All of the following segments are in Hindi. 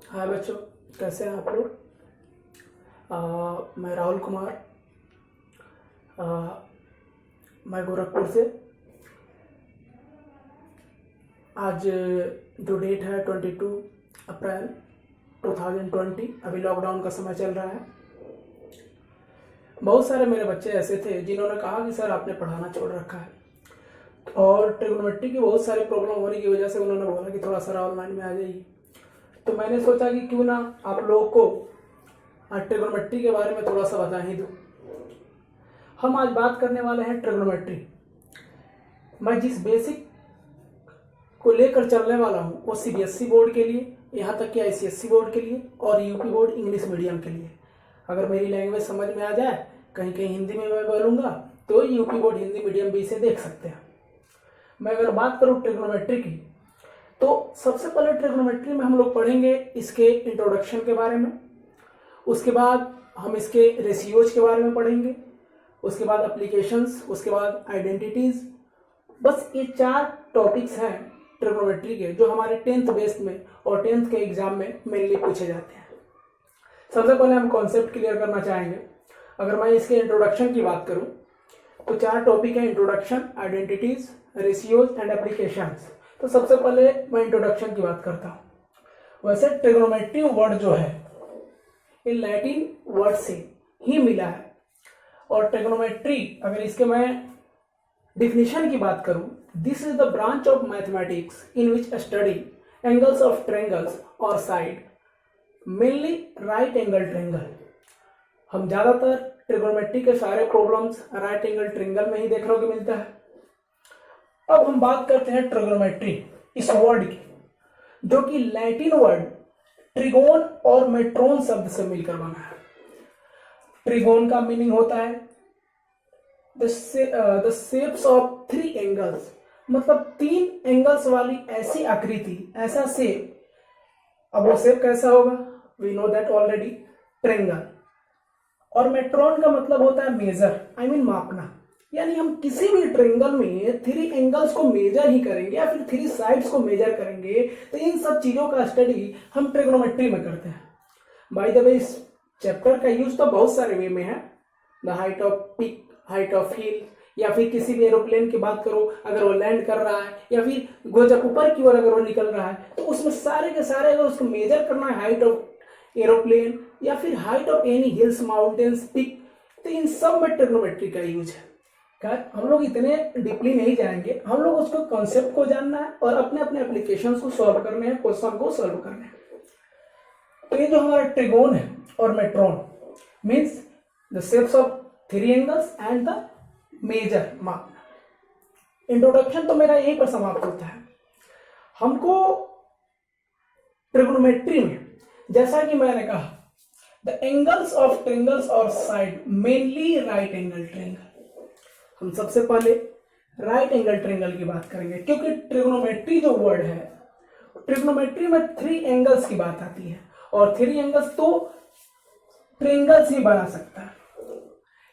हाय बच्चों, कैसे हैं आप लोग। मैं राहुल कुमार, आ, मैं गोरखपुर से। आज जो डेट है 22 अप्रैल 2020, अभी लॉकडाउन का समय चल रहा है। बहुत सारे मेरे बच्चे ऐसे थे जिन्होंने कहा कि सर आपने पढ़ाना छोड़ रखा है, और ट्रिग्नोमेट्री की बहुत सारी प्रॉब्लम होने की वजह से उन्होंने बोला कि थोड़ा सा ऑनलाइन में आ जाइए। तो मैंने सोचा कि क्यों ना आप लोगों को ट्रिग्नोमेट्री के बारे में थोड़ा सा बता ही दूँ। हम आज बात करने वाले हैं ट्रिग्नोमेट्री। मैं जिस बेसिक को लेकर चलने वाला हूँ वो सीबीएसई बोर्ड के लिए, यहाँ तक कि आईसीएसई बोर्ड के लिए और यूपी बोर्ड इंग्लिश मीडियम के लिए। अगर मेरी लैंग्वेज समझ में आ जाए, कहीं कहीं हिंदी में मैं बोलूँगा, तो यूपी बोर्ड हिंदी मीडियम भी इसे देख सकते हैं। मैं अगर बात करूँ ट्रिग्नोमेट्री की, तो सबसे पहले ट्रिग्नोमेट्री में हम लोग पढ़ेंगे इसके इंट्रोडक्शन के बारे में। उसके बाद हम इसके रेशियोज के बारे में पढ़ेंगे। उसके बाद एप्लीकेशंस, उसके बाद आइडेंटिटीज। बस ये 4 टॉपिक्स हैं ट्रिग्नोमेट्री के जो हमारे 10th बेस में और 10th के एग्जाम में मेनली पूछे जाते हैं। सबसे पहले हम कॉन्सेप्ट क्लियर करना चाहेंगे। अगर मैं इसके इंट्रोडक्शन की बात करूं तो 4 टॉपिक हैं: introduction, identities, ratios and applications. तो सबसे पहले मैं इंट्रोडक्शन की बात करता हूं। वैसे ट्रिग्नोमेट्री वर्ड जो है ये लैटिन वर्ड से ही मिला है, और ट्रिग्नोमेट्री अगर इसके मैं डिफिनेशन की बात करूं, this is the branch of mathematics in which study angles of triangles और side, mainly right angle triangle. हम ज्यादातर ट्रिग्नोमेट्री के सारे प्रॉब्लम्स राइट एंगल ट्रायंगल में ही देखने को मिलता है। अब हम बात करते हैं ट्रिग्नोमेट्री इस वर्ड की, जो कि लैटिन वर्ड ट्रिगोन और मेट्रोन शब्द से मिलकर बना है। ट्रिगोन का मीनिंग होता है द शेप्स ऑफ 3 एंगल्स, मतलब 3 एंगल्स वाली ऐसी आकृति, ऐसा शेप। अब वो शेप कैसा होगा, we know that already, triangle. और मेट्रोन का मतलब होता है मेजर, आई मीन मापना। यानी हम किसी भी ट्रायंगल में 3 एंगल्स को मेजर ही करेंगे या फिर 3 साइड्स को मेजर करेंगे। तो इन सब चीजों का स्टडी हम ट्रिग्नोमेट्री में करते हैं। बाय द वे, इस चैप्टर का यूज तो बहुत सारे वे में है। The height of peak, height of hill, या फिर किसी भी एरोप्लेन की बात करो, अगर वो लैंड कर रहा है या फिर वो जब ऊपर की ओर अगर वो निकल रहा है, तो उसमें सारे के सारे अगर उसको मेजर करना है, हाइट ऑफ एरोप्लेन या फिर height of any hills, mountains, peak, तो इन सब में ट्रिग्नोमेट्री का यूज है। हम लोग इतने डीपली नहीं जाएंगे, हम लोग उसको कॉन्सेप्ट को जानना है और अपने अपने एप्लीकेशंस को सॉल्व करने हैं, क्वेश्चन को सॉल्व करने हैं। तो ये जो हमारा ट्रिगोन है और metron means the shapes of 3 angles and the major माप। इंट्रोडक्शन तो मेरा यहीं पर समाप्त होता है। हमको ट्रिग्नोमेट्री में, जैसा कि मैंने कहा, द एंगल्स ऑफ ट्रायंगल्स और side, mainly right angle triangle. हम सबसे पहले राइट एंगल ट्रायंगल की बात करेंगे, क्योंकि ट्रिग्नोमेट्री जो वर्ड है, ट्रिग्नोमेट्री में 3 एंगल्स की बात आती है, और 3 एंगल्स तो ट्रायंगल्स ही बना सकता है,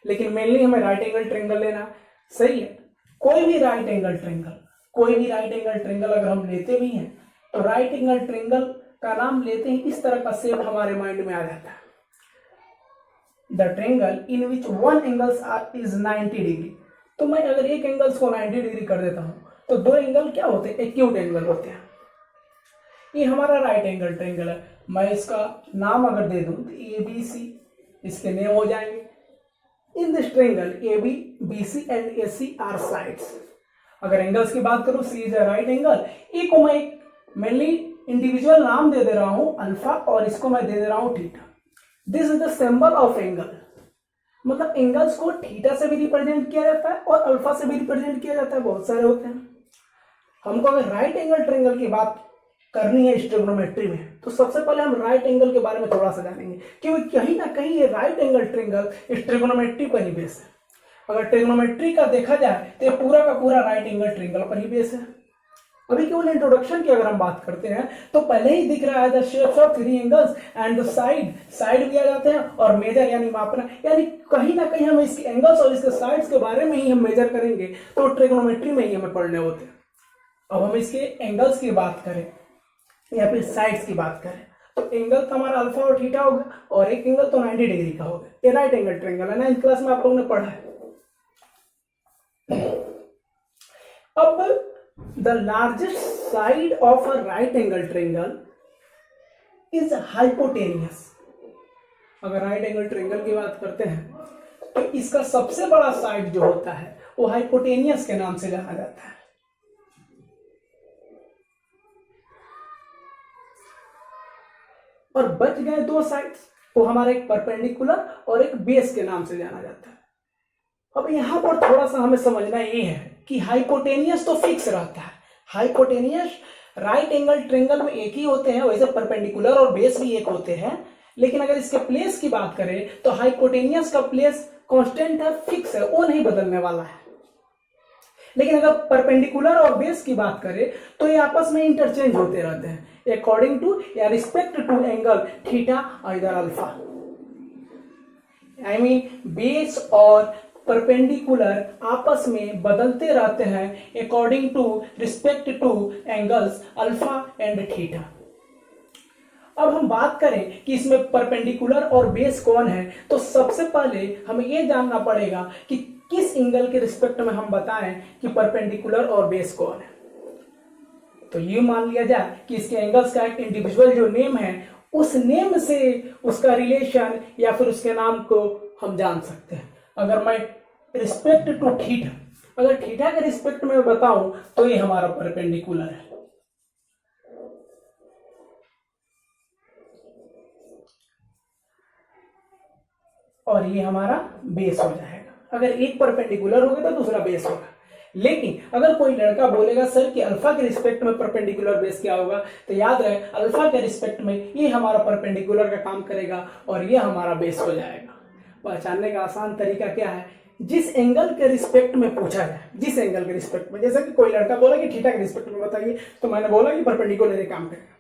लेकिन मेनली हमें राइट एंगल ट्रायंगल लेना सही है। कोई भी राइट एंगल ट्रायंगल अगर हम लेते भी हैं, तो राइट एंगल ट्रायंगल का नाम लेते ही इस तरह का शेप हमारे माइंड में आ जाता है, the triangle in which 1 angles is 90 degree. तो मैं अगर एक एंगल्स को 90 डिग्री कर देता हूं, तो 2 एंगल क्या होते हैं, एक्यूट एंगल होते हैं। ये हमारा राइट एंगल ट्रायंगल है। मैं इसका नाम अगर दे दूं तो ABC इसके नेम हो जाएंगे। In this triangle AB, BC and AC are sides. अगर एंगल्स की बात करूं, C is a right angle, A को मैं मेनली इंडिविजुअल नाम दे रहा हूं अल्फा, और इसको मैं दे रहा हूं theta. This is the symbol of angle, मतलब एंगल्स को थीटा से भी रिप्रेजेंट किया जाता है और अल्फा से भी रिप्रेजेंट किया जाता है, बहुत सारे होते हैं। हमको अगर राइट एंगल ट्रायंगल की बात करनी है इस ट्रिग्नोमेट्री में, तो सबसे पहले हम राइट एंगल के बारे में थोड़ा सा जानेंगे, क्योंकि कहीं ना कहीं ये राइट एंगल ट्रायंगल इस ट्रिग्नोमेट्री पर ही बेस है। अगर ट्रिग्नोमेट्री का देखा जाए तो ये पूरा का पूरा राइट एंगल ट्रायंगल पर ही बेस है। अभी केवल इंट्रोडक्शन की अगर हम बात करते हैं, तो पहले ही दिख रहा है the shapes of 3 angles and the side भी आ जाते हैं, और मेजर यानी मापना, यानी कहीं ना कहीं हम इसके एंगल्स और इसके साइड्स के बारे में ही हम मेजर करेंगे, तो ट्रिग्नोमेट्री में ही हमें पढ़ने होते हैं। अब हम इसके एंगल्स की बात करें या फिर साइड्स की बात करें, तो एंगल तो हमारा अल्फा और थीटा हो गया, और एक एंगल तो 90 डिग्री का हो गया। ये राइट एंगल ट्रायंगल है ना, इस क्लास में आप लोगों ने पढ़ा है। अब the largest side of a right angle triangle is hypotenuse. अगर राइट एंगल ट्रायंगल की बात करते हैं तो इसका सबसे बड़ा साइड जो होता है वो हाइपोटेनियस के नाम से जाना जाता है। और बच गए दो साइड्स, वो हमारा एक परपेंडिकुलर और एक बेस के नाम से जाना जाता है। अब यहां पर थोड़ा सा हमें समझना ये है कि हाइपोटेनियस तो फिक्स रहता है। हाइपोटेनियस राइट एंगल ट्रायंगल में एक ही होते हैं, वैसे परपेंडिकुलर और बेस भी एक होते हैं, लेकिन अगर इसके प्लेस की बात करें तो हाइपोटेनियस का प्लेस कांस्टेंट है, फिक्स है, वो नहीं बदलने वाला है। लेकिन अगर परपेंडिकुलर और बेस की बात करें तो ये आपस में इंटरचेंज होते रहते हैं अकॉर्डिंग टू या रिस्पेक्ट टू एंगल थीटा और इधर अल्फा। आई मीन बेस और परपेंडिकुलर आपस में बदलते रहते हैं according to respect to angles alpha and theta. अब हम बात करें कि इसमें परपेंडिकुलर और बेस कौन है, तो सबसे पहले हमें यह जानना पड़ेगा कि किस एंगल के रिस्पेक्ट में हम बताएं कि परपेंडिकुलर और बेस कौन है। तो ये मान लिया जाए कि इसके एंगल्स का एक इंडिविजुअल जो नेम है, उस नेम से उसका रिलेशन या फिर उसके नाम को हम जान सकते हैं। अगर मैं रिस्पेक्ट टू थीटा, अगर थीटा के रिस्पेक्ट में बताऊं तो ये हमारा परपेंडिकुलर है, और ये हमारा बेस हो जाएगा। अगर एक परपेंडिकुलर होगा तो दूसरा बेस होगा। लेकिन अगर कोई लड़का बोलेगा सर कि अल्फा के रिस्पेक्ट में परपेंडिकुलर बेस क्या होगा, तो याद रहे अल्फा के रिस्पेक्ट में ये हमारा परपेंडिकुलर का काम करेगा और ये हमारा बेस हो जाएगा। पहचानने का आसान तरीका क्या है, जिस एंगल के रिस्पेक्ट में पूछा जाए, जिस एंगल के रिस्पेक्ट में, जैसा कि कोई लड़का बोला कि थीटा के रिस्पेक्ट में बताइए, तो मैंने बोला कि परपेंडिकुलर ये काम करेगा।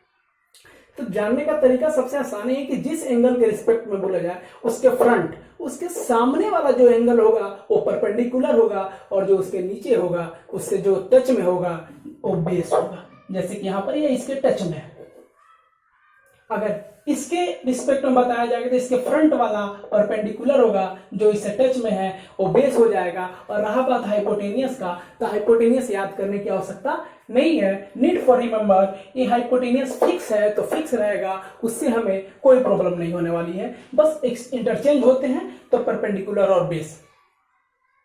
तो जानने का तरीका सबसे आसान है कि जिस एंगल के रिस्पेक्ट में बोला जाए उसके फ्रंट, उसके सामने वाला जो एंगल होगा वो परपेंडिकुलर होगा, और जो उसके नीचे होगा उससे जो टच में होगा वो बेस होगा। जैसे कि यहां पर ये इसके टच में है। अगर इसके रिस्पेक्ट में बताया जाएगा तो इसके फ्रंट वाला परपेंडिकुलर होगा, जो इससे टच में है वो बेस हो जाएगा। और रहा बात हाइपोटेनियस का, तो हाइपोटेनियस याद करने की आवश्यकता नहीं है, नीड फॉर रिमेंबर। ये हाइपोटेनियस फिक्स है तो फिक्स रहेगा, उससे हमें कोई प्रॉब्लम नहीं होने वाली है। बस इंटरचेंज होते हैं तो परपेंडिकुलर और बेस।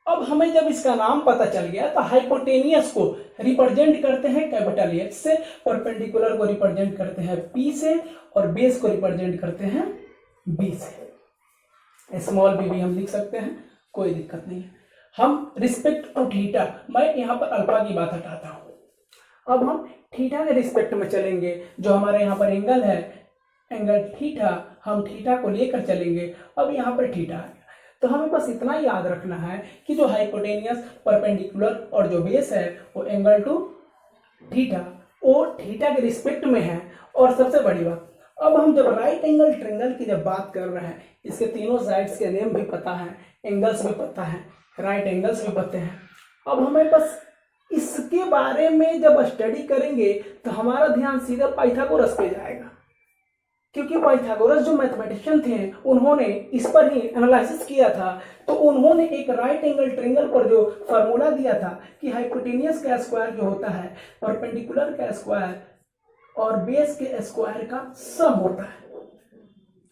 अब हमें जब इसका नाम पता चल गया तो हाइपोटेनियस को रिप्रेजेंट करते हैं कैपिटल एच से, परपेंडिकुलर को रिप्रेजेंट करते हैं पी से, और बेस को रिप्रेजेंट करते हैं बी से। स्मॉल बी भी हम लिख सकते हैं, कोई दिक्कत नहीं है। हम रिस्पेक्ट टू थीटा, मैं यहां पर अल्फा की बात हटाता हूं। अब हम थीटा के रिस्पेक्ट में चलेंगे। जो हमारे यहाँ पर एंगल है, एंगल थीटा, हम थीटा को लेकर चलेंगे। अब यहाँ पर थीटा है, तो हमें बस इतना याद रखना है कि जो हाइपोटेनियस, परपेंडिकुलर और जो बेस है वो एंगल टू थीटा, वो थीटा के रिस्पेक्ट में है। और सबसे बड़ी बात, अब हम जब राइट एंगल ट्रायंगल की जब बात कर रहे हैं, इसके तीनों साइड्स के नेम भी पता है, एंगल्स भी पता है, राइट एंगल्स भी पता है। अब हमें बस इसके बारे में जब स्टडी करेंगे तो हमारा ध्यान सीधा पाइथागोरस पे जाएगा, क्योंकि पाइथागोरस जो मैथमेटिशियन थे उन्होंने इस पर ही एनालिसिस किया था। तो उन्होंने एक राइट एंगल ट्रायंगल पर जो फार्मूला दिया था कि हाइपोटेनियस का स्क्वायर जो होता है परपेंडिकुलर का स्क्वायर और बेस के स्क्वायर का सम होता है।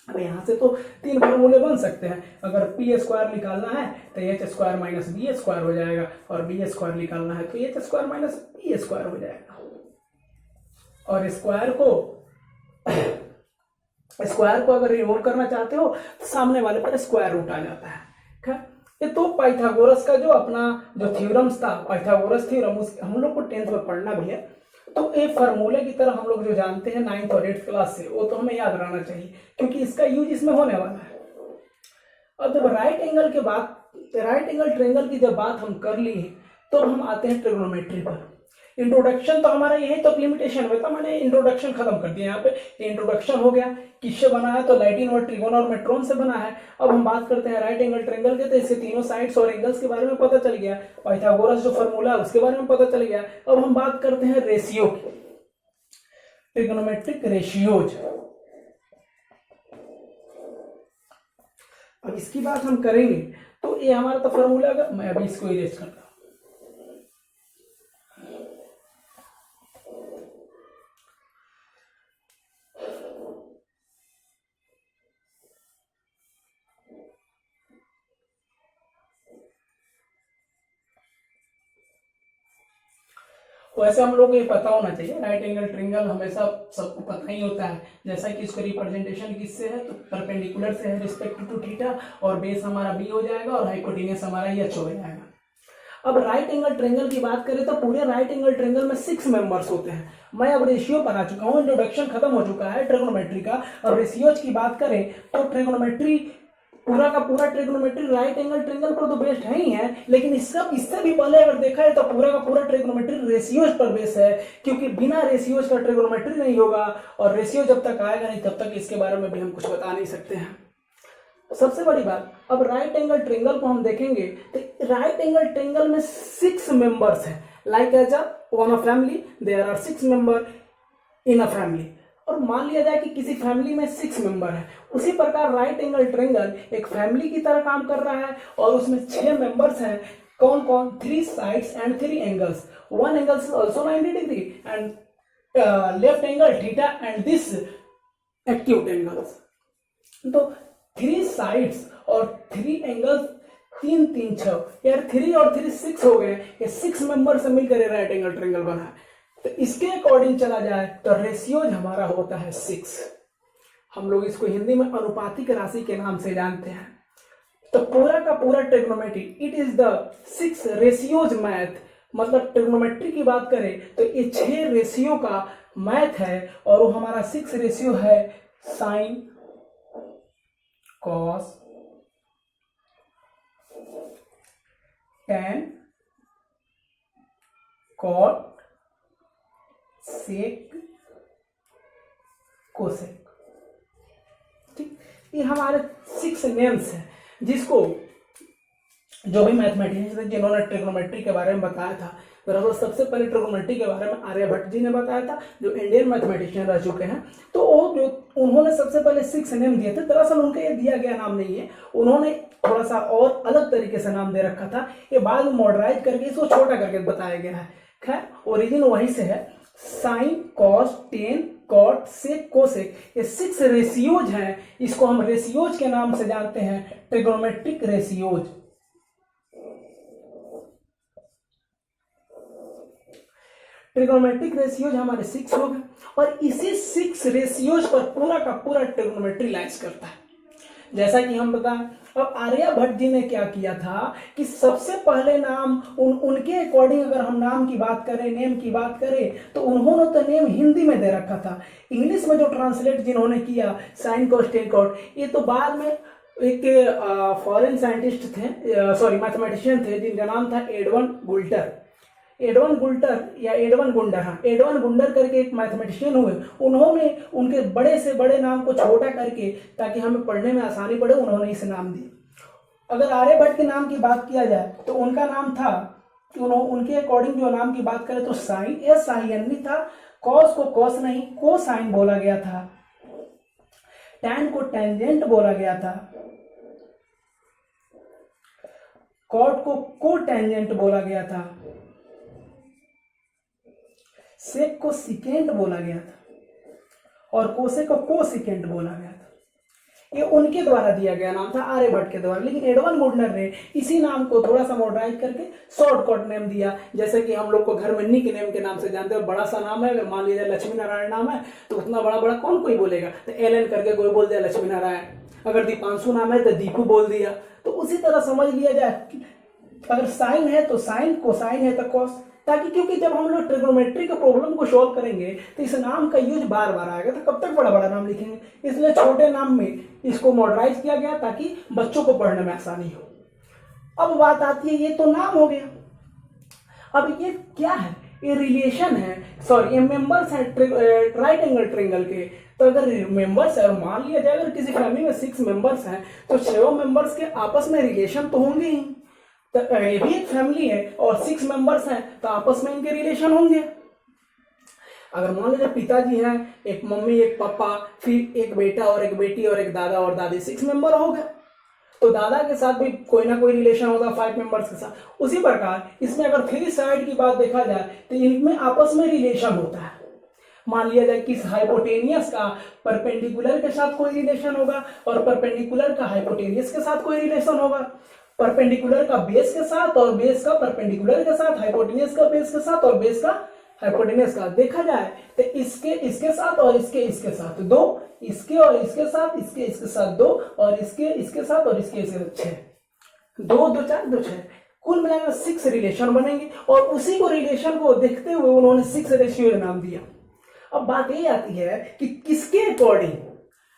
अब यहाँ से तो तीन फार्मूले बन सकते हैं। अगर पी स्क्वायर निकालना है तो H square minus B square हो जाएगा, और बी स्क्वायर निकालना है तो H square minus B square हो जाएगा। और स्क्वायर को अगर रिमूव करना चाहते हो तो सामने वाले पर स्क्वायर रूट आ जाता है। ये तो पाइथागोरस का जो अपना जो थ्योरम्स था, पाइथागोरस थ्योरम, हम लोग को 10th में पढ़ना भी है। तो एक फार्मूले की तरह हम लोग जो जानते हैं 9th और 8th क्लास से, वो तो हमें याद रहना चाहिए, क्योंकि इसका यूज इसमें होने वाला है। अब जब राइट एंगल ट्रायंगल की जब बात हम कर ली है, तो हम आते हैं ट्रिग्नोमेट्री पर। इंट्रोडक्शन तो हमारा यही तो लिमिटेशन हुआ था, मैंने इंट्रोडक्शन खत्म कर दिया। यहाँ पे इंट्रोडक्शन हो गया, किससे बना है, तो लाइटिन और ट्रिगोनोमेट्रॉन से बना है। अब हम बात करते हैं राइट एंगल ट्रायंगल के, तो इसके तीनों साइड्स और एंगल्स के बारे में पता चल गया। पाइथागोरस जो फॉर्मूला है उसके बारे में पता चल गया। अब हम बात करते हैं रेशियो की, ट्रिग्नोमेट्रिक रेशियोज। अब इसकी बात हम करेंगे तो ये हमारा तो फॉर्मूला है, मैं अभी इसको इरेज करता हूँ। वैसे हम लोग को ये पता होना चाहिए, राइट एंगल ट्रायंगल हमेशा सबको पता ही होता है, जैसा कि इसका रिप्रेजेंटेशन किससे है, तो परपेंडिकुलर से है रिस्पेक्ट टू थीटा, और बेस हमारा बी हो जाएगा और हाइपोटेन्यूस हमारा एच हो जाएगा। अब राइट एंगल ट्रायंगल की बात करें तो पूरे राइट एंगल ट्रायंगल में 6 मेंबर्स होते हैं। मैं अब रेशियो पर आ चुका हूँ, इंट्रोडक्शन खत्म हो चुका है ट्रिग्नोमेट्री का। अब रेशियोज की बात करें तो ट्रिग्नोमेट्री पूरा का पूरा ट्रिग्नोमेट्री राइट एंगल ट्रायंगल पर तो बेस्ड है ही है, लेकिन इससे भी पहले अगर देखा है तो पूरा का पूरा ट्रिग्नोमेट्री रेशियोज पर बेस्ड है, क्योंकि बिना रेशियोज का ट्रिग्नोमेट्री नहीं होगा, और रेशियो जब तक आएगा नहीं तब तक इसके बारे में भी हम कुछ बता नहीं सकते हैं। सबसे बड़ी बात, अब राइट एंगल ट्रायंगल को हम देखेंगे तो राइट एंगल ट्रायंगल में 6 मेंबर्स हैं, like as a one of family there are 6 member in a family. और मान लिया जाए कि किसी फैमिली में 6 मेंबर है, उसी प्रकार राइट एंगल ट्रायंगल एक फैमिली की तरह काम कर रहा है, और उसमें 6 मेंबर्स हैं। कौन कौन? 3 sides and 3 angles. One angle is also 90 degree and left angle theta and this acute angles. तो 3 साइड्स और 3 एंगल्स, 3 3 6 यार 3 और 3 6 हो गए, ये 6 मेंबर से मिलकर राइट एंगल ट्रायंगल बना है। तो इसके अकॉर्डिंग चला जाए तो रेशियोज हमारा होता है 6। हम लोग इसको हिंदी में अनुपातिक राशि के नाम से जानते हैं। तो पूरा का पूरा trigonometry it is the 6 ratios math, मतलब ट्रिग्नोमेट्री की बात करें तो ये 6 रेशियो का मैथ है, और वो हमारा 6 रेशियो है sine, cos, tan, cot, sec, cosec. ठीक, ये हमारे 6 नेम्स हैं, जिसको जो भी मैथमेटिशियंस थे जिन्होंने ट्रिग्नोमेट्री के बारे में बताया था, दरअसल सबसे पहले ट्रिग्नोमेट्री के बारे में आर्यभट्ट जी ने बताया था, जो इंडियन मैथमेटिशियन रह चुके हैं। तो वो जो उन्होंने सबसे पहले 6 नेम दिए थे, दरअसल उनका ये दिया गया नाम नहीं है, उन्होंने थोड़ा सा और अलग तरीके से नाम दे रखा था, ये बाद में मॉडराइज करके इसको छोटा करके बताया गया है। खैर ओरिजिन वहीं से है, sine, cos, ten, cot, sec, cosec, ये 6 रेशियोज हैं, इसको हम रेशियोज के नाम से जानते हैं, ट्रिग्नोमेट्रिक रेशियोज। ट्रिग्नोमेट्रिक रेशियोज हमारे 6 हो गए, और इसी 6 रेशियोज पर पूरा का पूरा ट्रिग्नोमेट्री लाइज करता है। जैसा कि हम बताएं, अब आर्यभट्ट जी ने क्या किया था कि सबसे पहले नाम उनके अकॉर्डिंग अगर हम नाम की बात करें, नेम की बात करें, तो उन्होंने तो नेम हिंदी में दे रखा था, इंग्लिश में जो ट्रांसलेट जिन्होंने किया साइन, कॉस, टेन, कॉट, ये तो बाद में एक फॉरेन साइंटिस्ट थे, सॉरी मैथमेटिशियन थे, जिनका नाम था एडवन गुल्टर। एडवन गुल्टर या एडवन गुंडर, हाँ एडवन गुंडर करके एक मैथमेटिशियन हुए, उन्होंने उनके बड़े से बड़े नाम को छोटा करके ताकि हमें पढ़ने में आसानी पड़े, उन्होंने इसे नाम दिया। अगर आर्यभट्ट के नाम की बात किया जाए तो उनका नाम था, उनके अकॉर्डिंग जो नाम की बात करें तो साइन, एस आई एन नहीं था, कॉस को कॉस नहीं को साइन बोला गया था, टैन को टेंजेंट बोला गया था, कॉट को टेंजेंट बोला गया था, सेक को सिकेंड बोला गया था, और कोसेक को कोसिकेंड बोला गया था। ये उनके द्वारा दिया गया नाम था, आर्यभट्ट के द्वारा। लेकिन एडवन गुडनर ने इसी नाम को थोड़ा सा मॉडराइज करके शॉर्टकट नेम दिया, जैसे कि हम लोग को घर में निक नेम के नाम से जानते हैं। बड़ा सा नाम है, अगर मान लीजिए लक्ष्मी नारायण नाम है तो उतना बड़ा बड़ा कौन कोई बोलेगा, तो एलन करके कोई बोल दिया लक्ष्मी नारायण। अगर दीपांशु नाम है तो दीपू बोल दिया। तो उसी तरह समझ लिया जाए, अगर साइन है तो साइन, कोसाइन है तो कॉस, ताकि क्योंकि जब हम लोग ट्रिग्नोमेट्री के प्रॉब्लम को सॉल्व करेंगे तो इस नाम का यूज बार बार आएगा, तो कब तक बड़ा बड़ा नाम लिखेंगे, इसलिए छोटे नाम में इसको मॉडराइज किया गया ताकि बच्चों को पढ़ने में आसानी हो। अब बात आती है, ये तो नाम हो गया, अब ये क्या है, ये रिलेशन है, सॉरी ये मेंबर्स है राइट एंगल ट्रायंगल के। तो अगर मेंबर्स है और मान लिया जाए अगर किसी फैमिली में 6 मेंबर्स हैं तो 6 मेंबर्स के आपस में रिलेशन तो होंगे ही। तो ये भी एक फैमिली है और 6 मेंबर्स हैं तो आपस में इनके रिलेशन होंगे। अगर मान लीजिए पिताजी हैं, एक मम्मी, एक पापा, फिर एक बेटा और एक बेटी और एक दादा और दादी, 6 मेंबर हो गए। तो दादा के साथ भी कोई ना कोई रिलेशन होगा 5 मेंबर्स के साथ। उसी प्रकार इसमें अगर 3 साइड की बात देखा जाए तो इनमें आपस में रिलेशन होता है। मान लिया जाए कि हाइपोटेनियस का परपेंडिकुलर के साथ कोई रिलेशन होगा और परपेंडिकुलर का हाइपोटेनियस के साथ कोई रिलेशन होगा, परपेंडिकुलर का बेस के साथ और बेस का परपेंडिकुलर के साथ, हाइपोटेनियस का बेस के साथ और बेस का हाइपोटेनियस का। देखा जाए तो इसके साथ और इसके साथ 2, इसके और इसके साथ, इसके साथ 2 और इसके साथ और इसके 6, 2 2 4 2 6, कुल मिलाकर 6 रिलेशन बनेंगे और उसी को रिलेशन को देखते हुए उन्होंने 6 रेशियो नाम दिया। अब बात ये आती है कि किसके अकॉर्डिंग,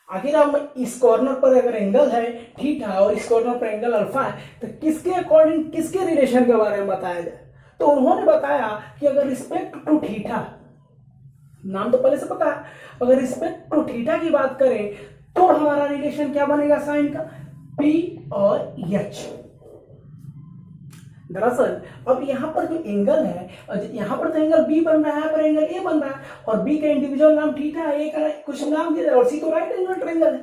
आखिर हम इस कॉर्नर पर अगर एंगल है थीटा और इस कॉर्नर पर एंगल अल्फा है तो किसके अकॉर्डिंग किसके रिलेशन के बारे में बताया जाए। तो उन्होंने बताया कि अगर रिस्पेक्ट टू थीटा, नाम तो पहले से पता है, अगर रिस्पेक्ट टू थीटा की बात करें तो हमारा रिलेशन क्या बनेगा साइन का, P और H। दरअसल अब यहाँ पर जो एंगल है, यहाँ पर तो एंगल B बन रहा है, यहाँ पर एंगल A बन रहा है और B का इंडिविजुअल नाम थीटा है, A का कुछ नाम दिया और C तो राइट एंगल ट्रायंगल है।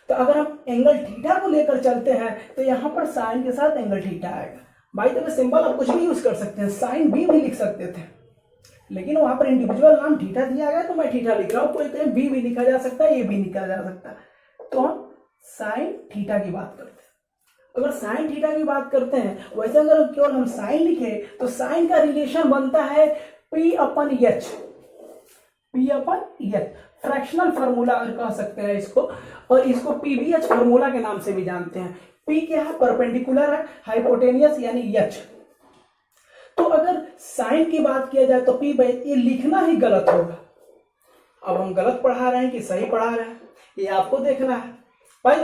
तो अगर हम एंगल थीटा को लेकर चलते हैं तो यहाँ पर साइन के साथ एंगल थीटा आएगा। भाई तो सिंपल आप कुछ भी यूज कर सकते हैं, साइन B भी लिख सकते थे, लेकिन वहां पर इंडिविजुअल नाम थीटा दिया गया तो मैं थीटा लिख रहा हूँ। कोई कहीं B भी लिखा जा सकता है, A भी लिखा जा सकता है। तो हम साइन थीटा की बात करते हैं। अगर साइन थीटा की बात करते हैं, वैसे अगर केवल हम साइन लिखे तो साइन का रिलेशन बनता है P/H, P/H, फ्रैक्शनल फार्मूला अगर कह सकते हैं इसको, और इसको PBH फार्मूला के नाम से भी जानते हैं। P क्या है, परपेंडिकुलर है, हाइपोटेनियस यानी H। तो अगर साइन की बात किया जाए तो P ये लिखना ही गलत होगा। अब हम गलत पढ़ा रहे हैं कि सही पढ़ा रहे हैं ये आपको देखना है। भाई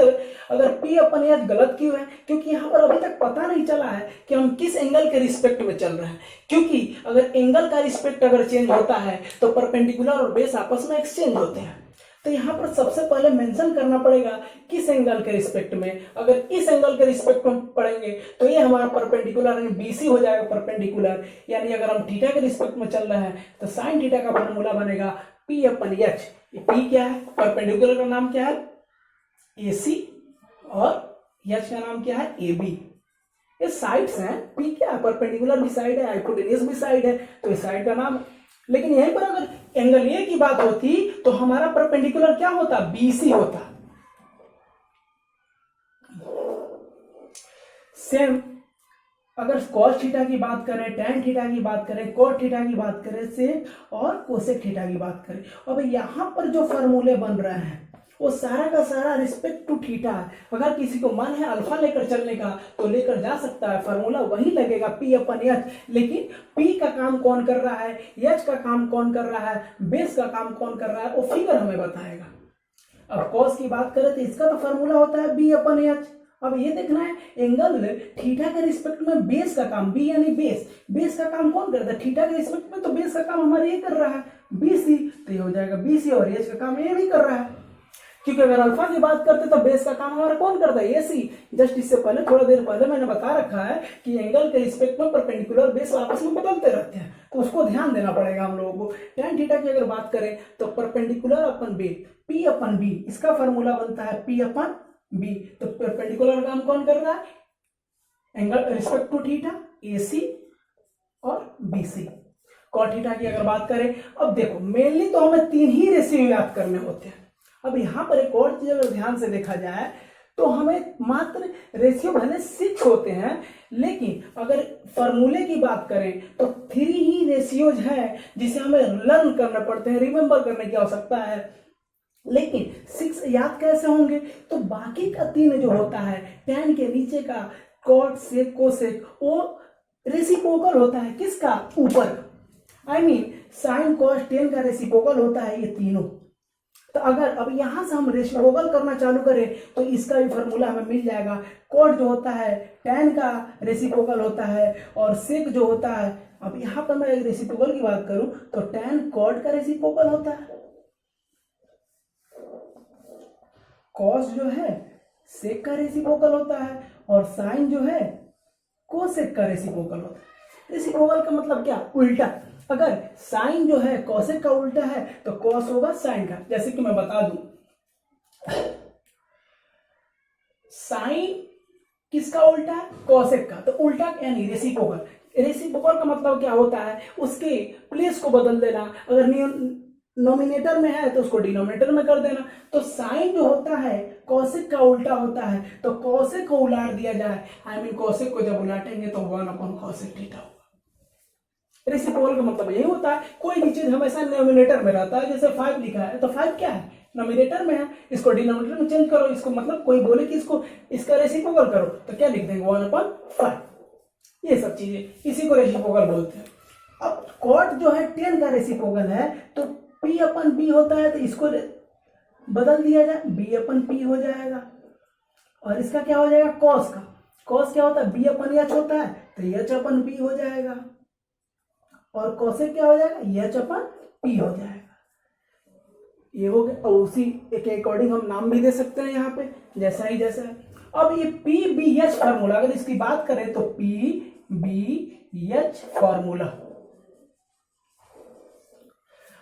अगर P/H गलत क्यों है, क्योंकि यहाँ पर अभी तक पता नहीं चला है कि हम किस एंगल के रिस्पेक्ट में चल रहे हैं। क्योंकि अगर एंगल का रिस्पेक्ट अगर चेंज होता है तो परपेंडिकुलर और बेस आपस में एक्सचेंज होते हैं। तो यहाँ पर सबसे पहले मेंशन करना पड़ेगा किस एंगल के रिस्पेक्ट में। अगर इस एंगल के रिस्पेक्ट में पढ़ेंगे तो ये हमारा परपेंडिकुलर यानी BC हो जाएगा परपेंडिकुलर। यानी अगर हम थीटा के रिस्पेक्ट में चल रहे हैं तो साइन थीटा का फॉर्मूला बनेगा P/H। ये P क्या है, परपेंडिकुलर का नाम क्या है AC और H का नाम क्या है AB। ये साइड्स हैं, P क्या है, परपेंडिकुलर भी साइड है, हाइपोटेनियस भी साइड है, तो इस साइड का नाम है। लेकिन यहीं पर अगर एंगल A की बात होती तो हमारा परपेंडिकुलर क्या होता, BC होता। सेम अगर cos थीटा की बात करें, tan थीटा की बात करें, cot थीटा की बात करें, सेक और कोसेक थीटा की बात करें, अब यहाँ पर जो फॉर्मूले बन रहे हैं वो सारा का सारा रिस्पेक्ट टू थीटा है। अगर किसी को मन है अल्फा लेकर चलने का तो लेकर जा सकता है, फॉर्मूला वही लगेगा P/H। लेकिन P का काम कौन कर रहा है, H का काम कौन कर रहा है, बेस का काम कौन कर रहा है, वो फिगर हमें बताएगा। अब cos की बात करें तो इसका तो फॉर्मूला होता है B/H। अब ये देखना है एंगल थीटा के रिस्पेक्ट में बेस का काम, B यानी बेस का काम कौन करता है, थीटा के रिस्पेक्ट में तो बेस का काम हमारे ये कर रहा है BC, तो ये हो जाएगा BC और H का काम ये भी कर रहा है। क्योंकि अगर अल्फा की बात करते तो बेस का काम हमारा कौन करता है, AC। जस्ट इससे पहले थोड़ा देर पहले मैंने बता रखा है कि एंगल के रिस्पेक्ट में परपेंडिकुलर बेस आपस में बदलते रहते हैं, तो उसको ध्यान देना पड़ेगा हम लोगों को। tan थीटा की अगर बात करें तो परपेंडिकुलर अपन बेस P/B, इसका फॉर्मूला बनता है P/B। तो परपेंडिकुलर काम कौन कर रहा है, angle respect to theta AC और BC। cot थीटा की अगर बात करें, अब देखो मेनली तो हमें 3 ही रेशियो याद करने होते हैं। अब यहाँ पर एक और चीज अगर ध्यान से देखा जाए तो हमें मात्र रेशियो भले 6 होते हैं, लेकिन अगर फॉर्मूले की बात करें तो 3 ही रेशियोज है जिसे हमें लर्न करने पड़ते हैं, रिमेंबर करने की आवश्यकता है। लेकिन 6 याद कैसे होंगे, तो बाकी का 3 जो होता है, tan के नीचे का cot sec cosec, वो रेसिप्रोकल होता है किसका, ऊपर। I mean sin cos tan का रेसिप्रोकल होता है ये तीनों। तो अगर अब यहां से हम रेसिप्रोकल करना चालू करें तो इसका भी फॉर्मूला हमें मिल जाएगा। cot जो होता है tan का रेसिप्रोकल होता है और sec जो होता है, अब यहां पर मैं रेसिप्रोकल की बात करूं तो tan cot का रेसिप्रोकल होता है, cos जो है sec का रेसिप्रोकल होता है और sin जो है cosec का रेसिप्रोकल होता है। रेसिप्रोकल का मतलब क्या, उल्टा। अगर साइन जो है cosec का उल्टा है तो cos होगा साइन का। जैसे कि मैं बता दूं, साइन किसका उल्टा है? कॉसेक का। तो उल्टा यानी रेसिप्रोकल। रेसिप्रोकल का मतलब क्या होता है? उसके प्लेस को बदल देना। अगर नोमिनेटर में है तो उसको डिनोमिनेटर में कर देना। तो साइन जो होता है कॉसेक का उल्टा होता है, तो कॉसेक को उलाट दिया जाए, आई मीन कॉसेक को जब उलाटेंगे तो 1/cosec थीटा होगा। रेसिप्रोकल का मतलब यही होता है, कोई भी चीज हमेशा नोमिनेटर में रहता है। जैसे 5 लिखा है तो 5 क्या है? नोमिनेटर में है, इसको डिनोमिनेटर में चेंज करो। इसको मतलब कोई बोले कि इसको इसका रेसिप्रोकल करो तो क्या लिख देंगे? 1/5। ये सब चीजें, इसी को रेसिप्रोकल बोलते हैं। अब कॉट जो है 10 का रेसिप्रोकल है, तो P/B होता है, तो इसको बदल दिया जाए, B/P हो जाएगा। और इसका क्या हो जाएगा? कॉस का। कॉस क्या होता है? B/H होता है, तो H/B हो जाएगा। और कॉसेक क्या हो जाएगा? H/P हो जाएगा। ये हो गया। और उसी के अकॉर्डिंग हम नाम भी दे सकते हैं यहाँ पे, जैसा ही जैसा है। अब ये PBH फार्मूला, अगर इसकी बात करें तो PBH फार्मूला,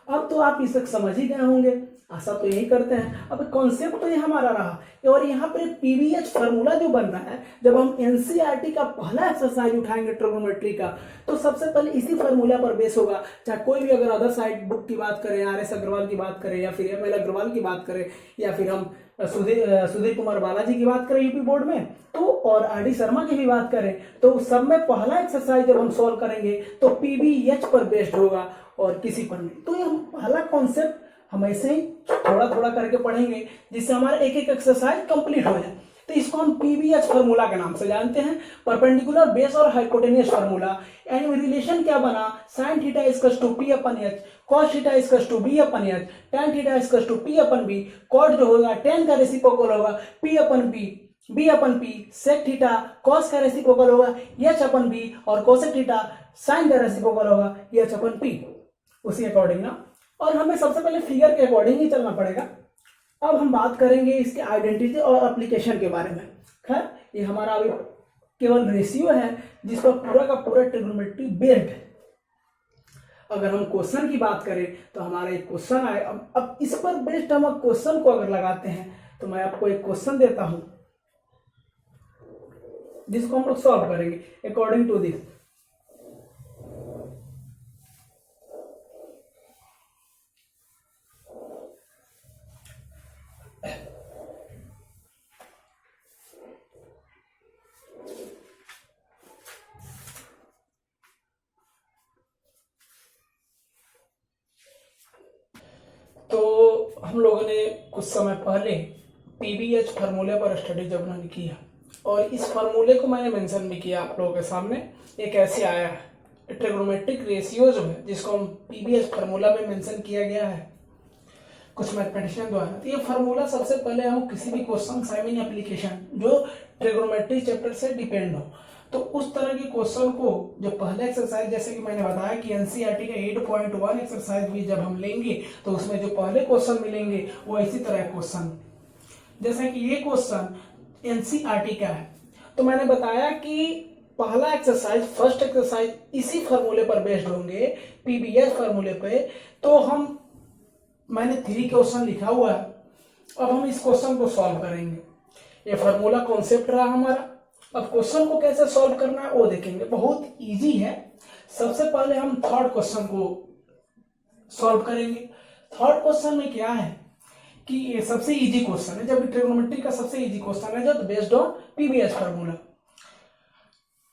अब तो आप इसे समझ ही गए होंगे, आशा तो यही करते हैं। अब कॉन्सेप्ट तो ये हमारा रहा। और यहाँ पर पीबीएच फार्मूला जो बन रहा है, जब हम एनसीईआरटी का पहला एक्सरसाइज उठाएंगे ट्रिग्नोमेट्री का, तो सबसे पहले इसी फार्मूला पर बेस होगा। चाहे कोई भी अगर अदर साइड बुक की बात करें, RS अग्रवाल की बात करें, या फिर ML अग्रवाल की बात करें, या फिर हम सुधीर कुमार बालाजी की बात करें यूपी बोर्ड में, तो और RD शर्मा की भी बात करें, तो सब में पहला एक्सरसाइज जब हम सॉल्व करेंगे तो पीबीएच पर बेस्ड होगा और किसी पर नहीं। तो ये पहला कॉन्सेप्ट हम ऐसे ही थोड़ा थोड़ा करके पढ़ेंगे, जिससे हमारा एक एक एक्सरसाइज कंप्लीट हो जाए। तो इसको हम पीबीएच फार्मूला के नाम से जानते हैं, परपेंडिकुलर बेस और हाइपोटेन्यूस फार्मूला। एंड रिलेशन क्या बना? sin theta equals to P/H, cos theta equals to B/H, tan theta equals to P/B। Cot जो होगा tan का रेसिप्रोकल होगा B/P, sec थीटा cos का रेसिप्रोकल होगा H/B, और cosec थीटा sin का रेसिप्रोकल होगा H/P। उसी अकॉर्डिंग ना, और हमें सबसे पहले फिगर के अकॉर्डिंग ही चलना पड़ेगा। अब हम बात करेंगे इसके आइडेंटिटी और एप्लीकेशन के बारे में। खैर, ये हमारा अभी केवल रेशियो है जिस पर पूरा का पूरा ट्रिग्नोमेट्री बेस्ड है। अगर हम क्वेश्चन की बात करें तो हमारा एक क्वेश्चन आए, अब इस पर बेस्ड हम क्वेश्चन को अगर लगाते हैं, तो मैं आपको एक क्वेश्चन देता हूं जिसको हम लोग सॉल्व करेंगे अकॉर्डिंग टू दिस। तो हम लोगों ने कुछ समय पहले पीबीएच फार्मूले पर स्टडी जब उन्होंने किया, और इस फार्मूले को मैंने मेंशन भी किया आप लोगों के सामने। एक ऐसे आया है ट्रिग्नोमेट्रिक रेशियो जो है, जिसको हम पीबीएच फार्मूला में मेंशन किया गया है कुछ मैथमेटिशियन द्वारा। तो ये फार्मूला सबसे पहले हम किसी भी क्वेश्चन साइमिंग एप्लीकेशन जो ट्रिग्नोमेट्री चैप्टर से डिपेंड हो, तो उस तरह के क्वेश्चन को जो पहले एक्सरसाइज, जैसे कि मैंने बताया कि एनसीईआरटी का 8.1 एक्सरसाइज भी जब हम लेंगे तो उसमें जो पहले क्वेश्चन मिलेंगे वो इसी तरह क्वेश्चन, जैसे कि ये क्वेश्चन एनसीईआरटी का है। तो मैंने बताया कि पहला एक्सरसाइज, फर्स्ट एक्सरसाइज इसी फार्मूले पर बेस्ड होंगे, पीबीएच फार्मूले पे। तो मैंने 3 क्वेश्चन लिखा हुआ है। अब हम इस क्वेश्चन को सॉल्व करेंगे। ये फार्मूला कॉन्सेप्ट रहा हमारा। अब क्वेश्चन को कैसे सॉल्व करना है वो देखेंगे, बहुत इजी है। सबसे पहले हम थर्ड क्वेश्चन को सॉल्व करेंगे। थर्ड क्वेश्चन में क्या है कि ये सबसे इजी क्वेश्चन है, जबकि ट्रिग्नोमेट्री का सबसे इजी क्वेश्चन है जो based on PBH formula.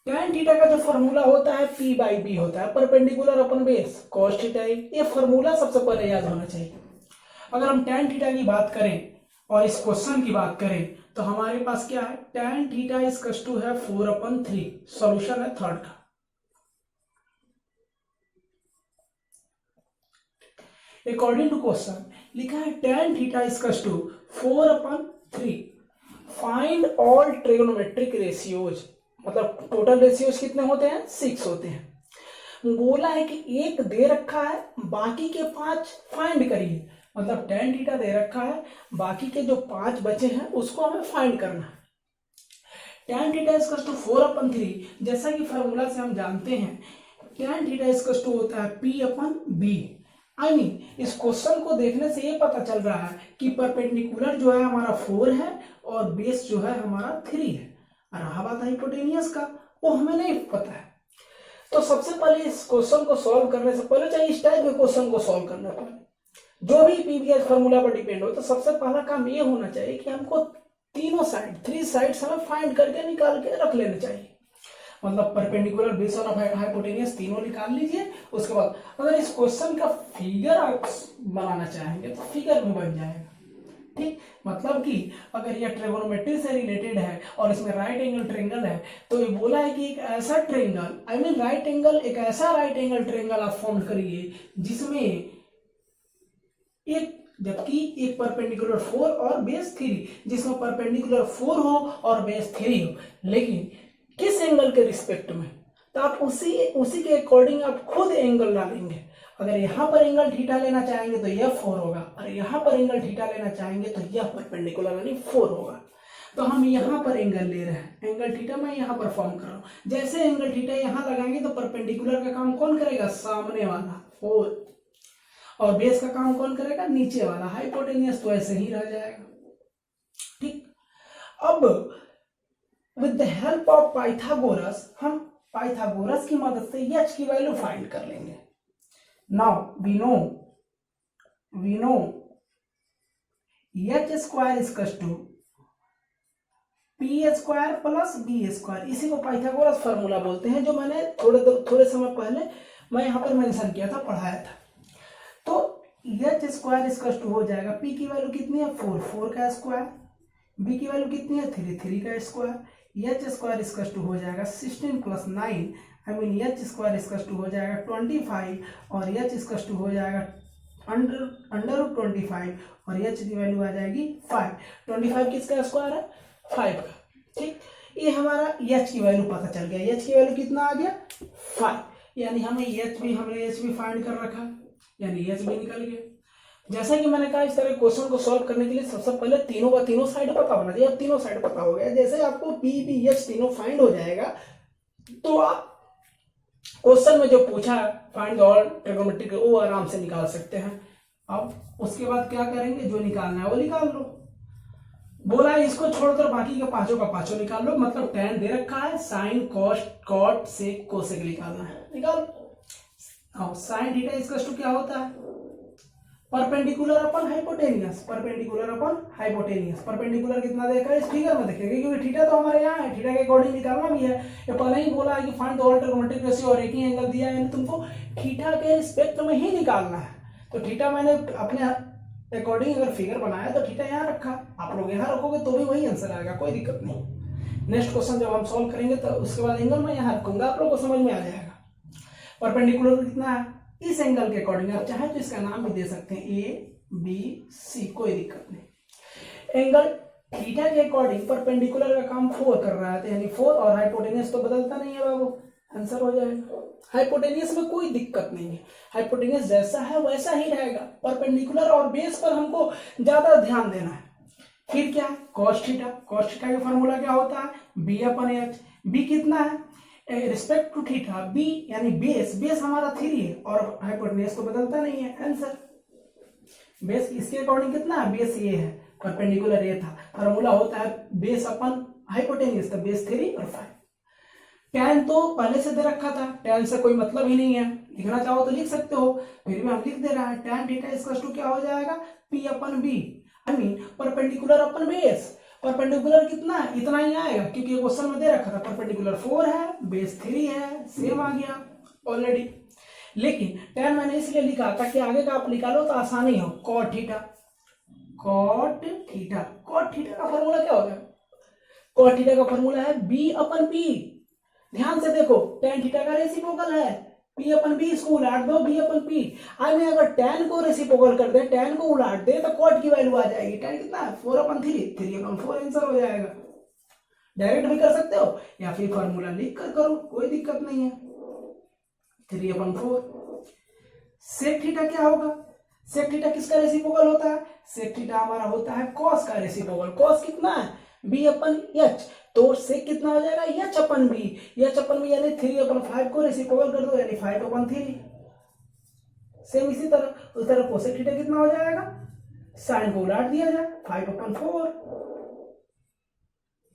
tan theta का जो फार्मूला होता है P/B होता है, perpendicular upon base cos theta. ये फार्मूला सबसे पहले याद होना चाहिए। अगर हम tan थीटा की बात करें और इस क्वेश्चन की बात करें तो हमारे पास क्या है? tan थीटा इक्वल्स टू है 4/3। सॉल्यूशन है थर्ड का। अकॉर्डिंग टू क्वेश्चन लिखा है tan theta equals to 4/3। Find all trigonometric ratios, मतलब टोटल रेशियोज कितने होते हैं? 6 होते हैं। बोला है कि एक दे रखा है, बाकी के 5 फाइंड करिए। मतलब tan थीटा दे रखा है, बाकी के जो 5 बचे हैं उसको हमें फाइंड करना है। tan थीटा इक्वल्स टू 4/3, जैसा कि फार्मूला से हम जानते हैं tan थीटा इक्वल्स टू होता है P/B। आई मीन इस क्वेश्चन को देखने से ये पता चल रहा है कि परपेंडिकुलर जो है हमारा 4 है और बेस जो है हमारा 3 है। और रहा बात हाइपोटेनियस का, वो हमें नहीं पता है। तो सबसे पहले इस क्वेश्चन को सॉल्व करने से पहले, चाहे इस टाइप के क्वेश्चन को सॉल्व करने पहले जो भी पीवीएच फॉर्मूला पर डिपेंड हो, तो सबसे पहला काम ये होना चाहिए कि हमको तीनों साइड, 3 साइड्स हमें फाइंड करके निकाल के रख लेने चाहिए। मतलब परपेंडिकुलर, बेस और हाइपोटेनियस तीनों निकाल लीजिए। उसके बाद अगर इस क्वेश्चन का फिगर आप बनाना चाहेंगे तो फिगर भी बन जाएगा। ठीक, मतलब कि अगर यह ट्रिगोनोमेट्री से रिलेटेड है और इसमें राइट एंगल ट्रायंगल है, तो ये बोला है कि एक ऐसा triangle, I mean right angle, एक ऐसा राइट एंगल ट्रायंगल आप फॉर्म करिए जिसमें एक, जबकि एक परपेंडिकुलर 4 और बेस 3, जिसमें परपेंडिकुलर 4 हो और बेस 3 हो, लेकिन किस एंगल के रिस्पेक्ट में, तो आप उसी के अकॉर्डिंग आप खुद एंगल डालेंगे। अगर यहाँ पर एंगल थीटा लेना चाहेंगे तो यह 4 होगा, और यहाँ पर एंगल थीटा लेना चाहेंगे तो यह परपेंडिकुलर यानी 4 होगा। तो हम यहाँ पर एंगल ले रहे हैं, एंगल थीटा मैं यहाँ पर फॉर्म कर रहा हूँ। जैसे एंगल थीटा यहाँ लगाएंगे तो परपेंडिकुलर का काम कौन करेगा, सामने वाला 4, और बेस का काम कौन करेगा, नीचे वाला हाइपोटेनियस, तो ऐसे ही रह जाएगा। ठीक, अब with the help of Pythagoras, हम पाइथागोरस की मदद से एच की वैल्यू फाइंड कर लेंगे। Now we know H square equals to P square plus B square, इसी को पाइथागोरस फार्मूला बोलते हैं, जो मैंने थोड़े समय पहले मैं यहाँ पर मेंशन किया था, पढ़ाया था। तो एच स्क्वायर इक्वल्स टू हो जाएगा, पी की वैल्यू कितनी है 4, 4 का स्क्वायर, बी की वैल्यू कितनी है 3, 3 का square, H square equals to हो जाएगा 16 plus 9, I mean H square equals to हो जाएगा 25, और एच इक्वल्स टू हो जाएगा अंडर रूट 25, और एच की वैल्यू आ जाएगी 5। 25 किसका स्क्वायर है, 5 का। ठीक, ये हमारा एच की वैल्यू पता चल गया। एच की वैल्यू कितना आ गया 5, यानी हमने एच भी फाइंड कर रखा, यानी एच भी निकल गया। जैसा कि मैंने कहा, इस तरह क्वेश्चन को सॉल्व करने के लिए सबसे पहले तीनों का तीनों साइड पता होना चाहिए। अब तीनों साइड पता हो गया, जैसे आपको पी बी एच तीनों फाइंड हो जाएगा, तो आप क्वेश्चन में जो पूछा फाइंड ऑल ट्रिगोनोमेट्रिक, वो आराम से निकाल सकते हैं। अब उसके बाद क्या करेंगे, जो निकालना है वो निकाल लो। बोला है इसको छोड़कर बाकी के पांचों का पांचों निकाल लो, मतलब tan दे रखा है, sine cos cot sec cosec निकालना है, निकाल। साइन थीटा इक्वल्स टू क्या होता है, perpendicular upon hypotenuse, perpendicular upon hypotenuse. Perpendicular कितना देखा है इस फिगर में देखेंगे, क्योंकि थीटा तो हमारे यहाँ है, थीटा के अकॉर्डिंग निकालना भी है। ये पहले ही बोला है कि find the all trigonometric ratio, और एक ही एंगल दिया है, तुमको थीटा के रिस्पेक्ट में ही निकालना है। तो थीटा मैंने अपने अकॉर्डिंग अगर फिगर बनाया तो थीटा यहाँ रखा, आप लोग यहाँ रखोगे तो भी वही आंसर आएगा, कोई दिक्कत नहीं। नेक्स्ट क्वेश्चन जब हम सॉल्व करेंगे तो उसके बाद एंगल मैं यहाँ रखूंगा, आप लोग को समझ में आ जाएगा। परपेंडिकुलर कितना है, इस एंगल के अकॉर्डिंग आप चाहे तो इसका नाम भी दे सकते हैं ए बी सी, कोई दिक्कत नहीं। एंगल थीटा के अकॉर्डिंग परपेंडिकुलर का काम 4 कर रहा है, यानी 4, और हाइपोटेनियस तो बदलता नहीं है बाबू, आंसर हो जाएगा। हाइपोटेनियस में कोई दिक्कत नहीं है, हाइपोटेनियस जैसा है वैसा ही रहेगा। परपेंडिकुलर और बेस पर हमको ज्यादा ध्यान देना है। फिर क्या है, कॉस थीटा, कॉस थीटा का फॉर्मूला क्या होता है, बी अपन एच। बी कितना है रिस्पेक्ट टू थीटा, बी यानी बेस, बेस हमारा 3 है, और हाइपोटेनियस तो बदलता नहीं है, आंसर। बेस इसके अकॉर्डिंग कितना है, बेस ये है, परपेंडिकुलर ये था, फॉर्मूला होता है बेस अपन हाइपोटेनियस, तो बेस 3 और 5। tan तो पहले से दे रखा था, tan से कोई मतलब ही नहीं है, लिखना चाहो तो लिख सकते हो, फिर भी हम लिख दे रहा है। tan थीटा इक्वल्स टू क्या हो जाएगा, p upon b, I mean perpendicular upon base. Perpendicular कितना है, इतना ही आएगा, क्योंकि क्वेश्चन में दे रखा था परपेंडिकुलर 4 है, बेस 3 है, सेम आ गया ऑलरेडी। लेकिन tan मैंने इसलिए लिखा ताकि आगे का आप निकालो तो आसानी हो। cot theta, cot theta, cot theta का फॉर्मूला क्या होगा, cot थीटा का फॉर्मूला है b अपन p। ध्यान से देखो, tan थीटा का रेसिप्रोकल है, p अपन b, इसको उलाट दो b अपन p। आज में अगर tan को रेसिप्रोकल कर दे, tan को उलाट दे, तो cot की वैल्यू आ जाएगी। tan कितना है 4 अपन 3, 3 अपन 4 आंसर हो जाएगा। डायरेक्ट भी कर सकते हो या फिर फॉर्मूला लिख कर करो, कोई दिक्कत नहीं है। 3 अपन 4। सेक थीटा क्या होगा, सेक थीटा किसका रेसिप्रोकल होता है, सेक थीटा हमारा होता है cos का रेसिप्रोकल। cos कितना है b अपन h, तो सेक कितना हो जाएगा h अपन b, h अपन b यानी 3 अपन 5 को रेसिप्रोकल कर दो, यानी 5 अपन 3। सेम इसी तरह उस तरह कोसेक थीटा कितना हो जाएगा, साइन को उलट दिया जाए 5/4,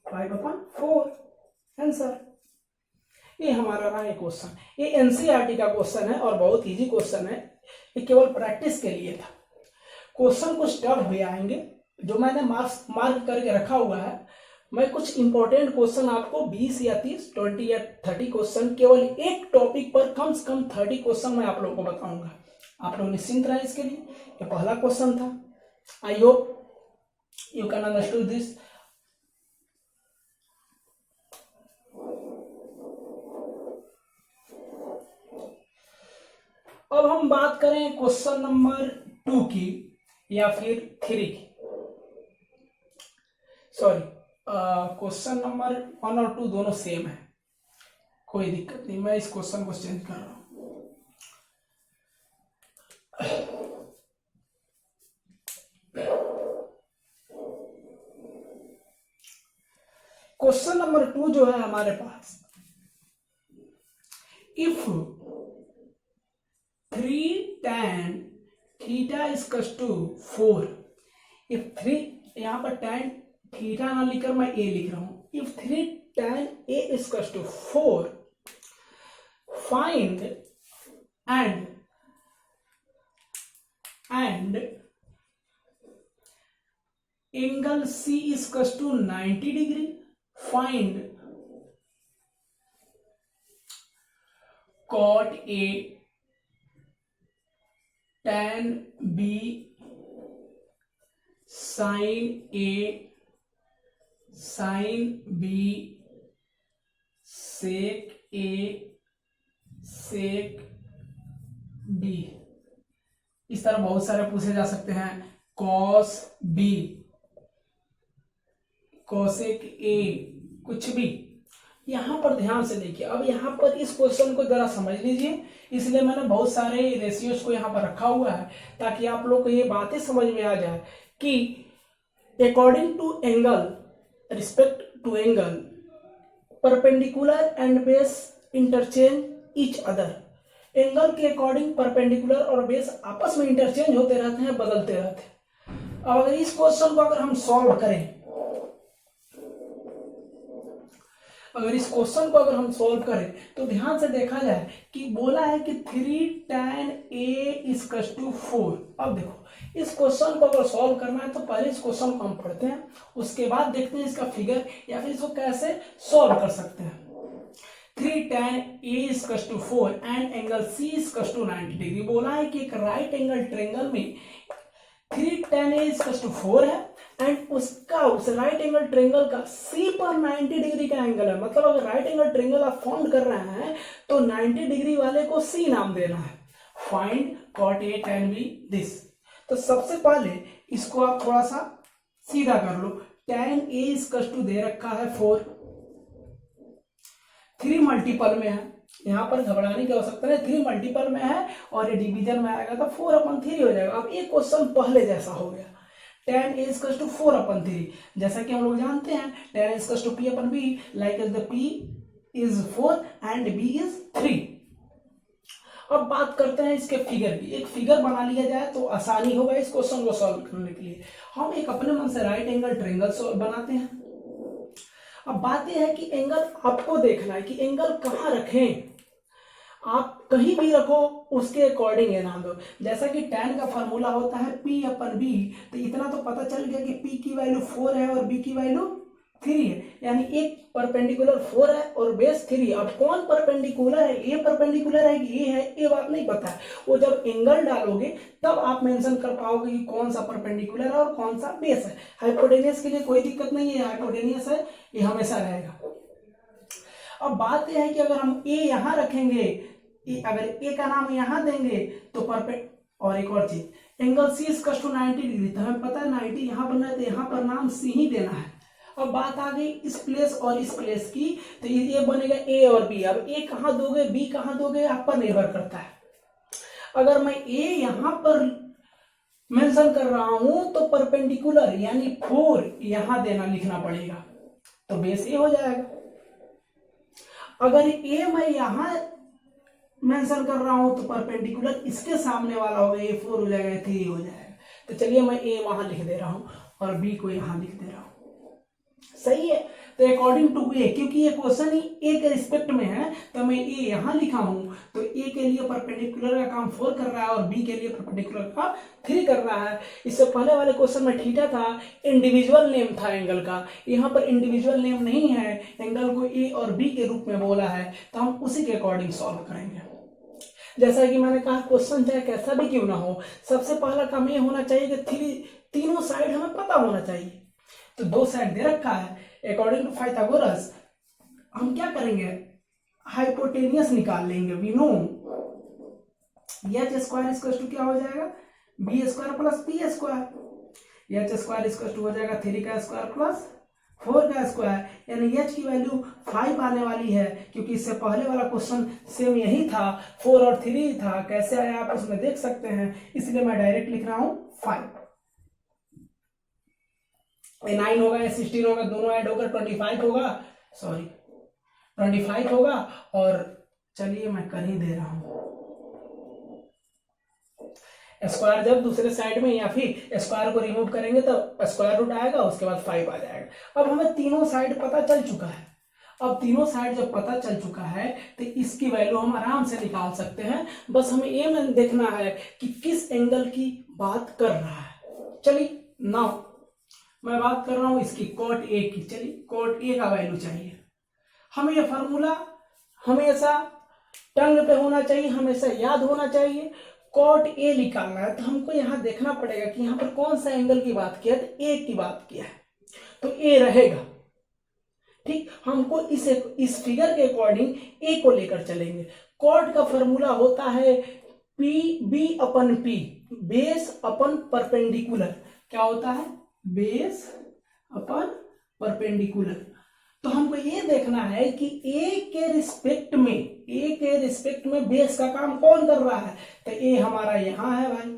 5/4 आंसर। ये हमारा रहा है क्वेश्चन। ये एनसीईआरटी का क्वेश्चन है और बहुत इजी क्वेश्चन है, ये केवल प्रैक्टिस के लिए था। क्वेश्चन कुछ टफ भी आएंगे जो मैंने मार्क करके रखा हुआ है। मैं कुछ इंपॉर्टेंट क्वेश्चन आपको 20 या 30, 20 या 30 क्वेश्चन, केवल एक टॉपिक पर कम से कम 30 क्वेश्चन मैं आप लोगों को बताऊंगा। आप लोग निश्चिंत रहे इसके लिए। ये पहला क्वेश्चन था। I hope you can understood this. अब हम बात करें क्वेश्चन नंबर 2 की या फिर 3 की। सॉरी, क्वेश्चन नंबर 1 और 2 दोनों सेम है, कोई दिक्कत नहीं, मैं इस क्वेश्चन को चेंज कर रहा हूं। क्वेश्चन नंबर 2 जो है हमारे पास, if 3 tan theta equals to 4, if 3, यहां पर tan थीटा ना लिखकर मैं ए लिख रहा हूं, if 3 tan a equals to 4, find and angle C equals to 90 degree, find cot A tan B sin A sin B sec A sec B। इस तरह बहुत सारे पूछे जा सकते हैं। cos B, cosec A, कुछ भी। यहां पर ध्यान से देखिए। अब यहां पर इस क्वेश्चन को जरा समझ लीजिए, इसलिए मैंने बहुत सारे रेशियोज को यहां पर रखा हुआ है ताकि आप लोग को ये बातें समझ में आ जाए कि according to angle, respect to angle, perpendicular and base interchange each other. Angle के अकॉर्डिंग परपेंडिकुलर और बेस आपस में इंटरचेंज होते रहते हैं, बदलते रहते हैं। अब अगर इस क्वेश्चन को अगर हम सॉल्व करें, तो ध्यान से देखा जाए कि बोला है कि 3 tan A इक्वल्स टू 4। अब देखो इस क्वेश्चन को अगर सॉल्व करना है तो पहले इस क्वेश्चन को हम पढ़ते हैं, उसके बाद देखते हैं इसका फिगर या फिर इसको कैसे सॉल्व कर सकते हैं। 3 tan A equals to 4 and angle C equals to 90 degree. बोला है कि एक राइट एंगल ट्रायंगल में 3 tan A इक्वल्स टू 4 है एंड उसका उस राइट एंगल ट्रायंगल का C पर 90 डिग्री का एंगल है। मतलब अगर राइट एंगल ट्रायंगल आप फाउंड कर रहे हैं तो 90 डिग्री वाले को C नाम देना है। Find cot A tan B this. तो सबसे पहले इसको आप थोड़ा सा सीधा कर लो। tan A इक्वल्स टू दे रखा है 4, 3 मल्टीपल में है, यहां पर घबराने की आवश्यकता नहीं, 3 मल्टीपल में है और ये डिवीजन में आएगा तो 4/3 हो जाएगा। अब एक क्वेश्चन पहले जैसा हो गया, tan A इक्वल्स टू 4/3, जैसा कि हम लोग जानते हैं tan equals to P/B, like as the P is 4 and B is 3। अब बात करते हैं इसके फिगर की। एक फिगर बना लिया जाए तो आसानी होगा इस क्वेश्चन को सॉल्व करने के लिए। हम एक अपने मन से राइट एंगल ट्रायंगल बनाते हैं। अब बात यह है कि एंगल आपको देखना है कि एंगल कहाँ रखें। आप कहीं भी रखो उसके अकॉर्डिंग ये नाम दो। जैसा कि tan का फार्मूला होता है P/B, तो इतना तो पता चल गया कि P की वैल्यू 4 है और B की वैल्यू 3 है, यानी एक परपेंडिकुलर 4 है और बेस 3 है। अब कौन परपेंडिकुलर है, ए परपेंडिकुलर है कि ए है, ये बात नहीं पता है। वो जब एंगल डालोगे तब आप मेंशन कर पाओगे कि कौन सा परपेंडिकुलर है और कौन सा बेस है। हाइपोटेनियस के लिए कोई दिक्कत नहीं है, हाइपोटेनियस है ये हमेशा रहेगा। अब बात यह है कि अगर हम ए यहां रखेंगे, अगर ए का नाम यहां देंगे तो परपेंड, और एक और चीज, angle C equals to 90 degree, तो हमें पता है 90 यहां बनना है तो यहां पर नाम C ही देना है। अब बात आ गई इस प्लेस और इस प्लेस की, तो ये बनेगा A और B। अब A कहां दोगे, B कहां दोगे, आप पर निर्भर करता है। अगर मैं A यहां पर मेंशन कर रहा हूं तो परपेंडिकुलर यानी 4 यहां देना लिखना पड़ेगा, तो बेस A हो जाएगा। अगर A मैं यहां मेंशन कर रहा हूं तो परपेंडिकुलर इसके सामने वाला होगा, ये 4 हो जाएगा, ये 3 हो जाएगा। तो चलिए मैं ए वहां लिख दे रहा हूं और बी को यहां लिख दे रहा हूं, सही है। तो अकॉर्डिंग टू ए, क्योंकि ये क्वेश्चन ही ए के रिस्पेक्ट में है तो मैं ए यहां लिखा हूं, तो ए के लिए परपेंडिकुलर का काम 4 कर रहा है और बी के लिए परपेंडिकुलर का 3 कर रहा है। इससे पहले वाले क्वेश्चन में थीटा था, इंडिविजुअल नेम था एंगल का, यहाँ पर इंडिविजुअल नेम नहीं है, एंगल को ए और बी के रूप में बोला है, तो हम उसी के अकॉर्डिंग सॉल्व करेंगे। जैसा कि मैंने कहा क्वेश्चन चाहे कैसा भी क्यों ना हो, सबसे पहला काम ये होना चाहिए कि तीनों साइड हमें पता होना चाहिए। तो 2 साइड दे रखा है, अकॉर्डिंग टू पाइथागोरस हम क्या करेंगे, हाइपोटेनियस निकाल लेंगे। We know H square equal to क्या हो जाएगा, B square plus P square. H square equal to हो जाएगा 3 का स्क्वायर प्लस 4 का स्क्वायर, यानी एच की वैल्यू 5 आने वाली है, क्योंकि इससे पहले वाला क्वेश्चन सेम यही था, 4 और 3 था, कैसे आया आप उसमें देख सकते हैं, इसलिए मैं डायरेक्ट लिख रहा हूं 5। 9 होगा या 16 होगा, दोनों ऐड होकर 25 होगा, सॉरी 25 होगा। और चलिए मैं कर ही दे रहा हूं, स्क्वायर जब दूसरे साइड में या फिर स्क्वायर को रिमूव करेंगे तो स्क्वायर रूट आएगा, उसके बाद 5 आ जाएगा। अब हमें तीनों साइड पता चल चुका है, अब तीनों साइड जब पता चल चुका है तो इसकी वैल्यू हम आराम से निकाल सकते हैं। बस हमें ये में देखना है कि किस एंगल की बात कर रहा है। चलिए नाउ मैं बात कर रहा हूं इसकी कॉट ए की। चलिए कॉट ए का वैल्यू चाहिए हमें, यह फॉर्मूला हमेशा टंग पे होना चाहिए, हमेशा याद होना चाहिए। कॉट ए निकालना है तो हमको यहां देखना पड़ेगा कि यहां पर कौन सा एंगल की बात किया है, तो ए की बात किया है तो ए रहेगा। ठीक, हमको इस फिगर के अकॉर्डिंग ए को लेकर चलेंगे। कॉट का फॉर्मूला होता है पी बी अपन पी, बेस अपन परपेंडिकुलर। क्या होता है, बेस अपन परपेंडिकुलर। तो हमको ये देखना है कि ए के रिस्पेक्ट में बेस का काम कौन कर रहा है, तो ए हमारा यहां है भाई,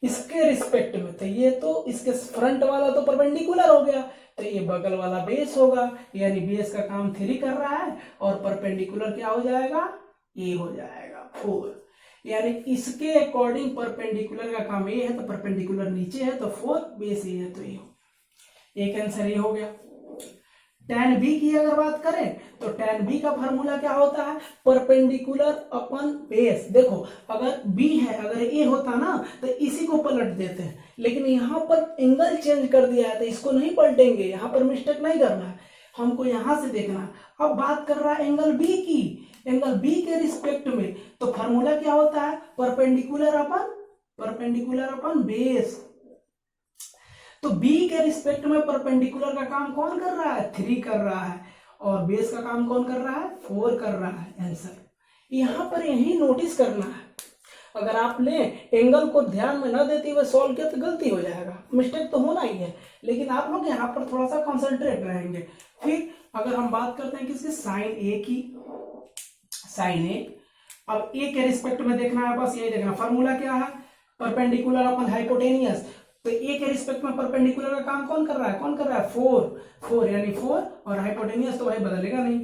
इसके रिस्पेक्ट में, तो ये तो इसके फ्रंट वाला तो परपेंडिकुलर हो गया, तो ये बगल वाला बेस होगा, यानी बेस का काम 3 कर रहा है और परपेंडिकुलर क्या हो जाएगा, ए हो जाएगा 4। यानी इसके अकॉर्डिंग परपेंडिकुलर का काम ए है तो परपेंडिकुलर नीचे है तो 4, बेस ए है तो ए हो। एक आंसर ये हो गया। tan b की अगर बात करें तो tan b का फॉर्मूला क्या होता है, परपेंडिकुलर अपन बेस। देखो अगर b है, अगर a होता ना तो इसी को पलट देते हैं, लेकिन यहाँ पर एंगल चेंज कर दिया है तो इसको नहीं पलटेंगे, यहाँ पर मिस्टेक नहीं करना है, हमको यहां से देखना। अब बात कर रहा है एंगल b की, एंगल b के रिस्पेक्ट में, तो फॉर्मूला क्या होता है, परपेंडिकुलर अपन बेस। तो b के रिस्पेक्ट में परपेंडिकुलर का काम कौन कर रहा है, 3 कर रहा है, और बेस का काम कौन कर रहा है, 4 कर रहा है। आंसर यहां पर यही नोटिस करना है। अगर आपने एंगल को ध्यान में न देते हुए सॉल्व किया तो गलती हो जाएगा, मिस्टेक तो होना ही है, लेकिन आप लोग यहाँ पर थोड़ा सा कॉन्सेंट्रेट रहेंगे। फिर अगर हम बात करते हैं किसकी, साइन ए की, साइन ए। अब ए के रिस्पेक्ट में देखना है, बस यही देखना, फॉर्मूला क्या है, परपेंडिकुलर अपन हाइपोटेनियस। तो ए के रिस्पेक्ट में परपेंडिकुलर का काम कौन कर रहा है, 4 यानी 4, और हाइपोटेनियस तो भाई बदलेगा नहीं,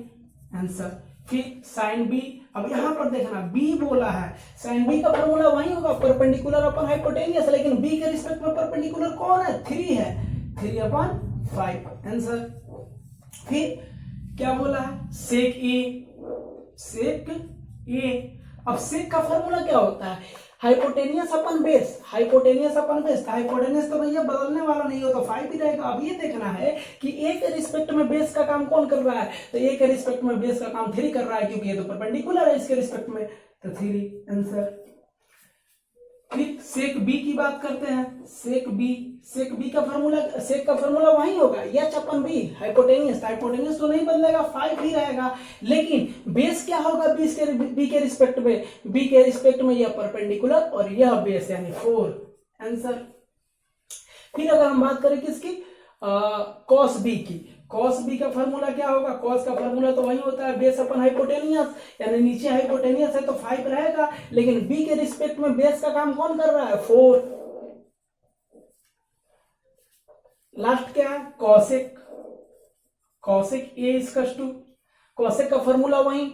आंसर। फिर साइन बी, अब यहां पर देखना बी बोला है, साइन बी का फॉर्मूला वही होगा, परपेंडिकुलर अपन हाइपोटेनियस, लेकिन बी के रिस्पेक्ट में परपेंडिकुलर कौन है, 3 है, 3/5 आंसर। फिर क्या बोला है, सेक ए। अब सेक का फॉर्मूला क्या होता है, हाइपोटेनियस अपन बेस, हाइपोटेनियस तो भैया बदलने वाला नहीं हो तो 5 ही रहेगा। अब ये देखना है कि ए के रिस्पेक्ट में बेस का काम कौन कर रहा है, तो ए के रिस्पेक्ट में बेस का काम 3 कर रहा है, क्योंकि ये तो परपेंडिकुलर है इसके रिस्पेक्ट में, तो 3 आंसर। फिर सेक बी की बात करते हैं, सेक बी का फॉर्मूला, सेक का फॉर्मूला वही होगा, एच अपन बी, हाइपोटेनियस तो नहीं बदलेगा, 5 ही रहेगा, लेकिन बेस क्या होगा, बी के रिस्पेक्ट में यह परपेंडिकुलर और यह बेस यानी 4 आंसर। फिर अगर हम बात करें किसकी, कॉस बी की, कॉस बी का फॉर्मूला क्या होगा, कॉस का फॉर्मूला तो वही होता है, बेस अपन हाइपोटेनियस, यानी नीचे हाइपोटेनियस है तो 5 रहेगा, लेकिन बी के रिस्पेक्ट में बेस का काम कौन कर रहा है, 4। लास्ट क्या है, cosec A equals to, cosec का फॉर्मूला वही,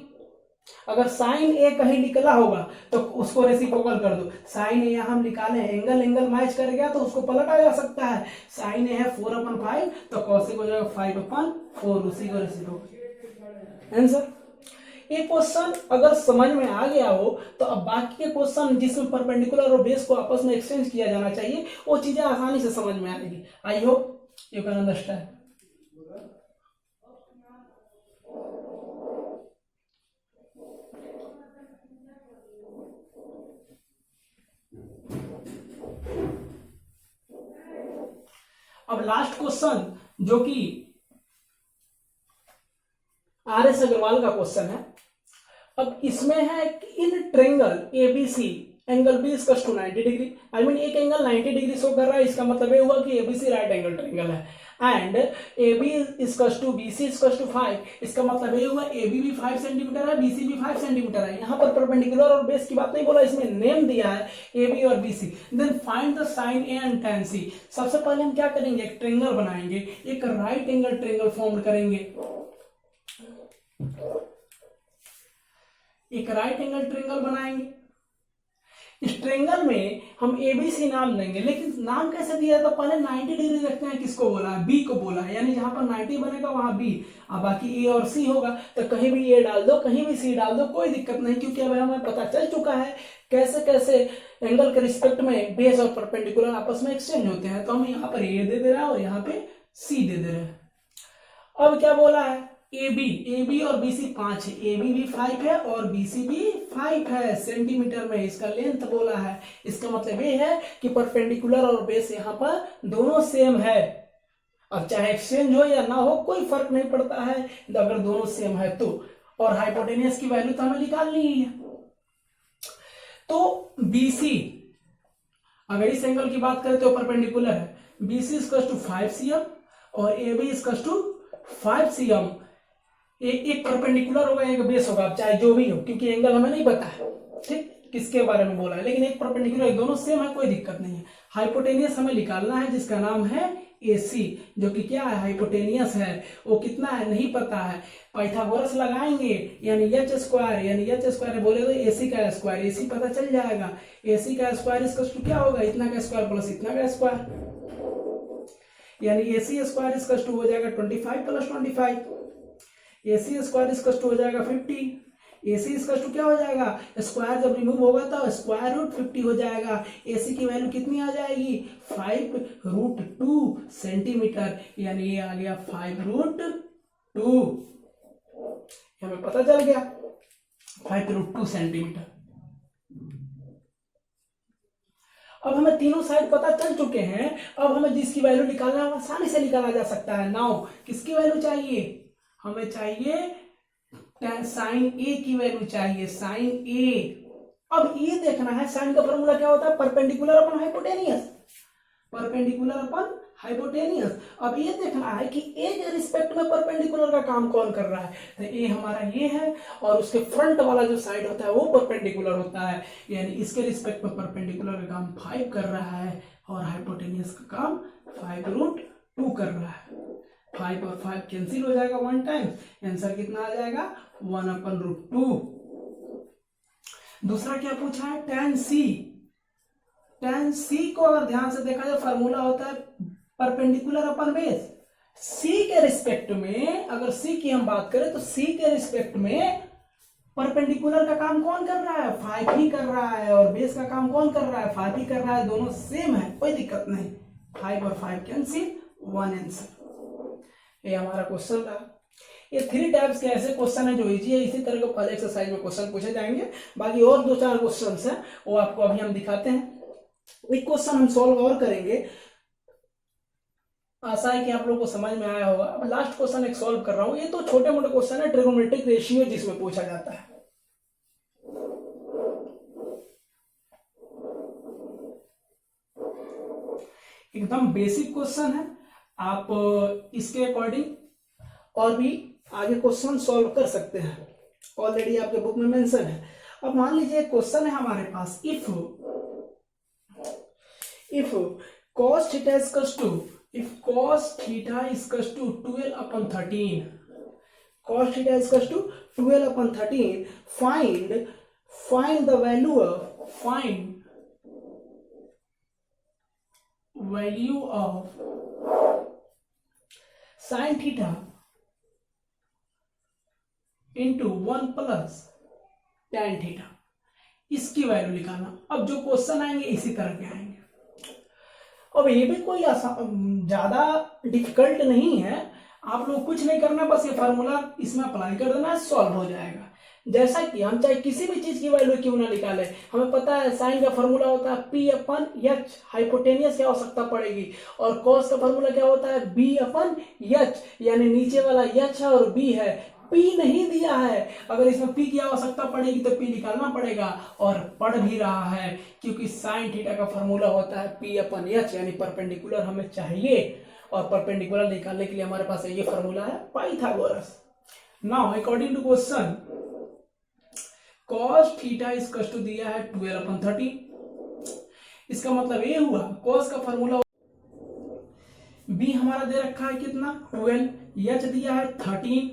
अगर साइन ए कहीं निकला होगा तो उसको रेसिप्रोकल कर दो। साइन ए यहाँ हम निकाले, एंगल एंगल मैच कर गया तो उसको पलटा जा सकता है। साइन ए है 4/5 तो कॉसिक हो जाएगा 5/4, उसी को रेसिप्रोकल आंसर। ये क्वेश्चन अगर समझ में आ गया हो तो अब बाकी के क्वेश्चन जिसमें परपेंडिकुलर और बेस को आपस में एक्सचेंज किया जाना चाहिए वो चीजें आसानी से समझ में आएगी। I hope you can understand. अब लास्ट क्वेश्चन जो कि आर.एस. अग्रवाल का क्वेश्चन है। अब इसमें है in triangle ABC angle B is to 90 डिग्री। आई मीन एक एंगल 90 डिग्री शो कर रहा है, इसका मतलब ये हुआ कि एबीसी राइट एंगल ट्रेंगल है। And AB is to BC is to 5, इसका मतलब ये हुआ AB भी 5 सेंटीमीटर है, BC भी 5 सेंटीमीटर है। यहाँ पर परपेंडिकुलर और बेस की बात नहीं बोला, इसमें नेम दिया है AB और BC। Then find the sine A and tan C। सबसे पहले हम क्या करेंगे, एक ट्रेंगल बनाएंगे, एक राइट एंगल ट्रेंगल फॉर्म करेंगे, एक राइट एंगल ट्रेंगल बनाएंगे। इस ट्रेंगल में हम एबीसी नाम देंगे, लेकिन नाम कैसे दिया तो पहले 90 डिग्री रखते हैं, किसको बोला है, बी को बोला है, यानी जहां पर 90 बनेगा वहां बी, अब बाकी ए और सी होगा तो कहीं भी ए डाल दो कहीं भी सी डाल दो, कोई दिक्कत नहीं, क्योंकि अब हमें पता चल चुका है कैसे कैसे एंगल के रिस्पेक्ट में बेस और परपेंडिकुलर आपस में एक्सचेंज होते हैं। तो हम यहाँ पर ए दे दे रहे हैं और यहाँ पे सी दे दे रहे हैं। अब क्या बोला है, AB और BC 5 है, AB भी 5 है और BC भी 5 है सेंटीमीटर में, इसका लेंथ बोला है। इसका मतलब ये है कि परपेंडिकुलर और बेस यहाँ पर दोनों सेम है। अब चाहे एक्सचेंज हो या ना हो कोई फर्क नहीं पड़ता है अगर दोनों सेम है तो। और हाइपोटेनियस की वैल्यू तो हमें निकालनी ही है। तो BC अगर इस एंगल की बात करें तो परपेंडिकुलर है, BC इज टू 5 cm और AB इज टू 5 cm। एक परपेंडिकुलर होगा एक बेस होगा, अब चाहे जो भी हो, क्योंकि एंगल हमें नहीं पता है ठीक किसके बारे में बोला है, लेकिन एक परपेंडिकुलर दोनों सेम है, कोई दिक्कत नहीं है। हाइपोटेनियस हमें निकालना है जिसका नाम है AC, जो कि क्या है, हाइपोटेनियस है। वो कितना है नहीं पता है, पाइथागोरस लगाएंगे यानी h स्क्वायर, यानी h स्क्वायर बोले तो AC का स्क्वायर, AC पता चल जाएगा। AC का स्क्वायर इसका क्या होगा, इतना का स्क्वायर प्लस इतना का स्क्वायर, यानी AC स्क्वायर इसका हो जाएगा 25 प्लस 25, AC स्क्वायर इसका हो जाएगा 50, AC इसका क्या हो जाएगा, स्क्वायर जब रिमूव होगा तो स्क्वायर रूट 50 हो जाएगा। AC की वैल्यू कितनी आ जाएगी, 5√2 सेंटीमीटर, यानी ये आ गया 5√2, हमें पता चल गया 5√2 सेंटीमीटर। अब हमें तीनों साइड पता चल चुके हैं, अब हमें जिसकी वैल्यू निकालना है आसानी से निकाला जा सकता है। नाउ किसकी वैल्यू चाहिए, हमें चाहिए साइन ए की वैल्यू चाहिए, साइन ए। अब ये देखना है साइन का फॉर्मूला क्या होता है, perpendicular upon hypotenuse, perpendicular upon hypotenuse. अब ये देखना है कि ए के रिस्पेक्ट में परपेंडिकुलर का काम कौन कर रहा है, तो ए हमारा ये है और उसके फ्रंट वाला जो साइड होता है वो परपेंडिकुलर होता है, यानी इसके रिस्पेक्ट में परपेंडिकुलर का काम 5 कर रहा है और हाइपोटेनियस का काम 5√2 कर रहा है। 5 और 5 कैंसिल हो जाएगा 1 टाइम, आंसर कितना आ जाएगा 1/√2। दूसरा क्या पूछा है, tan C। tan C को अगर ध्यान से देखा जाए फॉर्मूला होता है परपेंडिकुलर अपन बेस। C के रिस्पेक्ट में अगर C की हम बात करें तो C के रिस्पेक्ट में परपेंडिकुलर का काम कौन कर रहा है, 5 ही कर रहा है, और बेस का काम कौन कर रहा है, 5 ही कर रहा है, दोनों सेम है, कोई दिक्कत नहीं। 5 और 5 कैंसिल, 1 आंसर। ये हमारा क्वेश्चन था। ये 3 टाइप्स के ऐसे क्वेश्चन है जो इजी है, इसी तरह के पहले एक्सरसाइज में क्वेश्चन पूछे जाएंगे। बाकी और 2-4 क्वेश्चन हैं वो आपको अभी हम दिखाते हैं। एक क्वेश्चन हम सॉल्व और करेंगे, आशा है कि आप लोगों को समझ में आया होगा। अब लास्ट क्वेश्चन एक सॉल्व कर रहा हूं, ये तो छोटे मोटे क्वेश्चन है, ट्रिगोनोमेट्रिक रेशियो जिसमें पूछा जाता है। एकदम बेसिक क्वेश्चन है, आप इसके अकॉर्डिंग और भी आगे क्वेश्चन सॉल्व कर सकते हैं, ऑलरेडी आपके बुक में मेंशन है। अब मान लीजिए क्वेश्चन है हमारे पास, if cos theta is equals to 12/13, cos theta is equals to 12 upon 13. Find the value of sin theta into 1 plus tan theta, इसकी वैल्यू निकालना। अब जो क्वेश्चन आएंगे इसी तरह के आएंगे। अब ये भी कोई ज्यादा डिफिकल्ट नहीं है, आप लोग कुछ नहीं करना, बस ये फार्मूला इसमें अप्लाई कर देना है, सॉल्व हो जाएगा। जैसा कि हम चाहे किसी भी चीज की वैल्यू क्यों ना निकालें, हमें पता है साइन का फार्मूला होता है P अपन H, हाइपोटेनियस की आवश्यकता पड़ेगी, और कॉस का फार्मूला क्या होता है B अपन H, यानी नीचे वाला H है और B है, P नहीं दिया है। अगर इसमें P की आवश्यकता पड़ेगी तो P निकालना पड़ेगा, और पढ़ भी रहा है क्योंकि साइन थीटा का फार्मूला होता है P अपन H, यानी परपेंडिकुलर हमें चाहिए, और परपेंडिकुलर निकालने के लिए हमारे पास ये फार्मूला है Pythagoras. Now according to question cos theta is equal to दिया है 12 अपन 13। इसका मतलब ये हुआ cos का फार्मूला B हमारा दे रखा है कितना 12, H दिया है 13,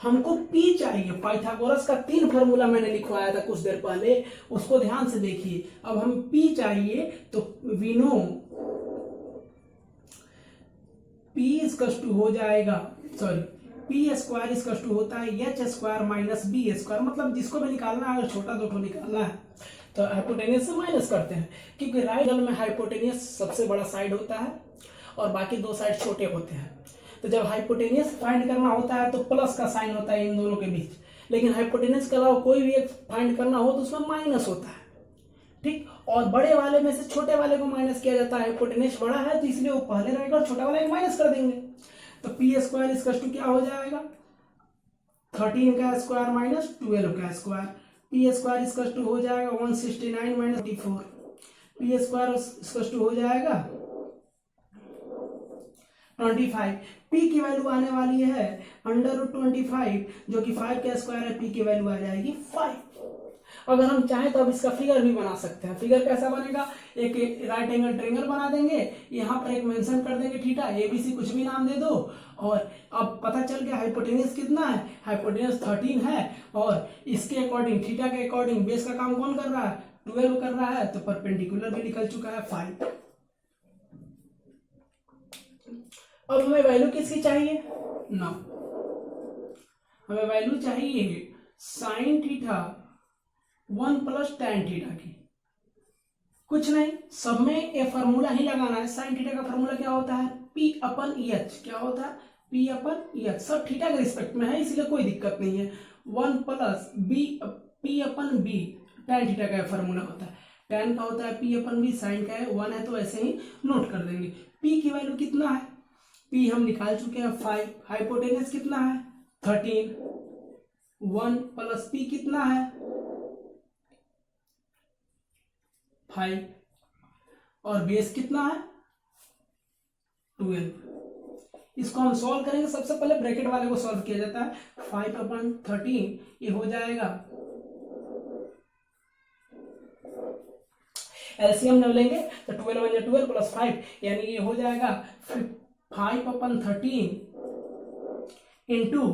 हमको P चाहिए। पाइथागोरस का 3 फार्मूला मैंने लिखवाया था कुछ देर पहले, उसको ध्यान से देखिए। अब हम P चाहिए तो we know P is equal to हो जाएगा, sorry P square equal to होता है H square minus B square, मतलब जिसको भी निकालना है, अगर छोटा दो निकालना है तो हाइपोटेनियस से माइनस करते हैं, क्योंकि राइट एंगल में हाइपोटेनियस सबसे बड़ा साइड होता है और बाकी 2 साइड छोटे होते हैं। तो जब हाइपोटेनियस फाइंड करना होता है तो प्लस का साइन होता है इन दोनों के बीच, लेकिन हाइपोटेनियस के अलावा कोई भी एक फाइंड करना हो तो उसमें माइनस होता है, ठीक। और बड़े वाले में से छोटे वाले को माइनस किया जाता है, हाइपोटेनियस बड़ा है तो इसलिए वो पहले रहेगा और छोटा वाला एक माइनस कर देंगे। तो पी स्क्वायर इक्वल टू क्या हो जाएगा 13 का स्क्वायर माइनस 12 का square, P square equal to हो जाएगा 169 minus 44, P square equal to हो जाएगा 25। पी की वैल्यू आने वाली है √25, जो कि 5 का स्क्वायर है, पी की वैल्यू आ जाएगी 5। अगर हम चाहें तो अब इसका फिगर भी बना सकते हैं। फिगर कैसा बनेगा, एक राइट एंगल ट्रायंगल बना देंगे, यहाँ पर एक मेंशन कर देंगे थीटा, एबीसी कुछ भी नाम दे दो, और अब पता चल गया हाइपोटेनियस कितना है, हाइपोटेनियस 13 है, और इसके अकॉर्डिंग थीटा के अकॉर्डिंग बेस का काम कौन कर रहा है 12 कर रहा है, तो परपेंडिकुलर भी निकल चुका है 5। अब हमें वैल्यू किसकी चाहिए ना, हमें वैल्यू चाहिए sine theta 1 plus tan theta की। कुछ नहीं, सब में ये फार्मूला ही लगाना है। साइन थीटा का फार्मूला क्या होता है P अपन EH, क्या होता है P अपन EH, सब थीटा के रिस्पेक्ट में है इसलिए कोई दिक्कत नहीं है। 1 प्लस P अपन B, tan थीटा का फार्मूला होता है, tan का होता है P अपन B, साइन का है 1 है तो ऐसे ही नोट कर देंगे। P की वैल्यू कितना है, P हम निकाल चुके हैं 5, हाइपोटेनियस कितना है 13, 1 प्लस P कितना है 5, और बेस कितना है 12। इसको हम सॉल्व करेंगे, सबसे पहले ब्रैकेट वाले को सॉल्व किया जाता है। 5 अपन 13 ये हो जाएगा, एलसीएम में लेंगे तो 12 बन 12 प्लस 5, यानी ये हो जाएगा 5 अपन 13 इंटू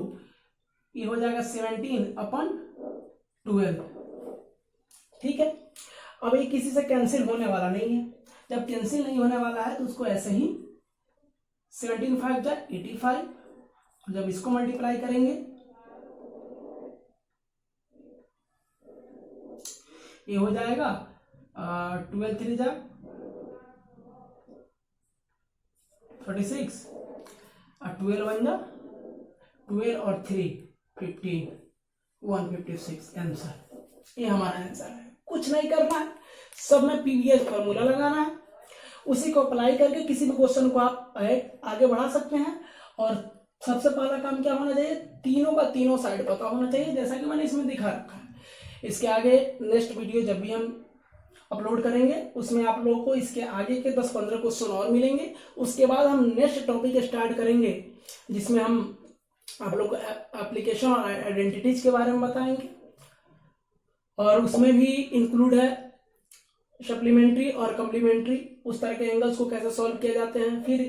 ये हो जाएगा 17 अपन 12, ठीक है। अब ये किसी से कैंसिल होने वाला नहीं है, जब कैंसिल नहीं होने वाला है तो उसको ऐसे ही 17 5 जा 85, जब इसको मल्टीप्लाई करेंगे ये हो जाएगा 12 3 जा 36, और 12 1 जा 12 और 3 15, 156 आंसर। ये हमारा आंसर है, कुछ नहीं करना है, सब में पीवीएस फॉर्मूला लगाना है, उसी को अप्लाई करके किसी भी क्वेश्चन को आप आगे बढ़ा सकते हैं। और सबसे पहला काम क्या होना चाहिए, तीनों का तीनों साइड पता होना चाहिए, जैसा कि मैंने इसमें दिखा रखा है। इसके आगे नेक्स्ट वीडियो जब भी हम अपलोड करेंगे उसमें आप लोगों को इसके आगे के 10-15 क्वेश्चन और मिलेंगे। उसके बाद हम नेक्स्ट टॉपिक स्टार्ट करेंगे जिसमें हम आप लोग को एप्लीकेशन और आइडेंटिटीज के बारे में बताएंगे, और उसमें भी इंक्लूड है सप्लीमेंट्री और कम्प्लीमेंट्री, उस तरह के एंगल्स को कैसे सॉल्व किए जाते हैं। फिर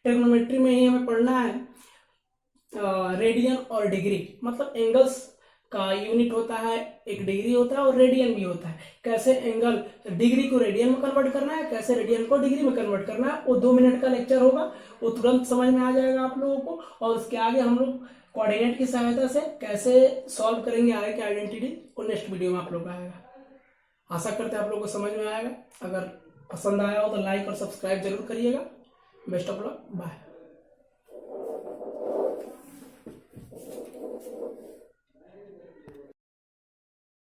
ट्रिग्नोमेट्री में ही हमें पढ़ना है रेडियन और डिग्री, मतलब एंगल्स का यूनिट होता है, एक डिग्री होता है और रेडियन भी होता है। कैसे एंगल डिग्री को रेडियन में कन्वर्ट करना है, कैसे रेडियन को डिग्री में कन्वर्ट करना है, वो 2 मिनट का लेक्चर होगा, वो तुरंत समझ में आ जाएगा आप लोगों को। और उसके आगे हम लोग कोऑर्डिनेट की सहायता से कैसे सॉल्व करेंगे आगे की आइडेंटिटी, वो नेक्स्ट वीडियो में आप लोग का आएगा। आशा करते हैं आप लोगों को समझ में आएगा। अगर पसंद आया हो तो लाइक और सब्सक्राइब जरूर करिएगा। Best of luck, bye.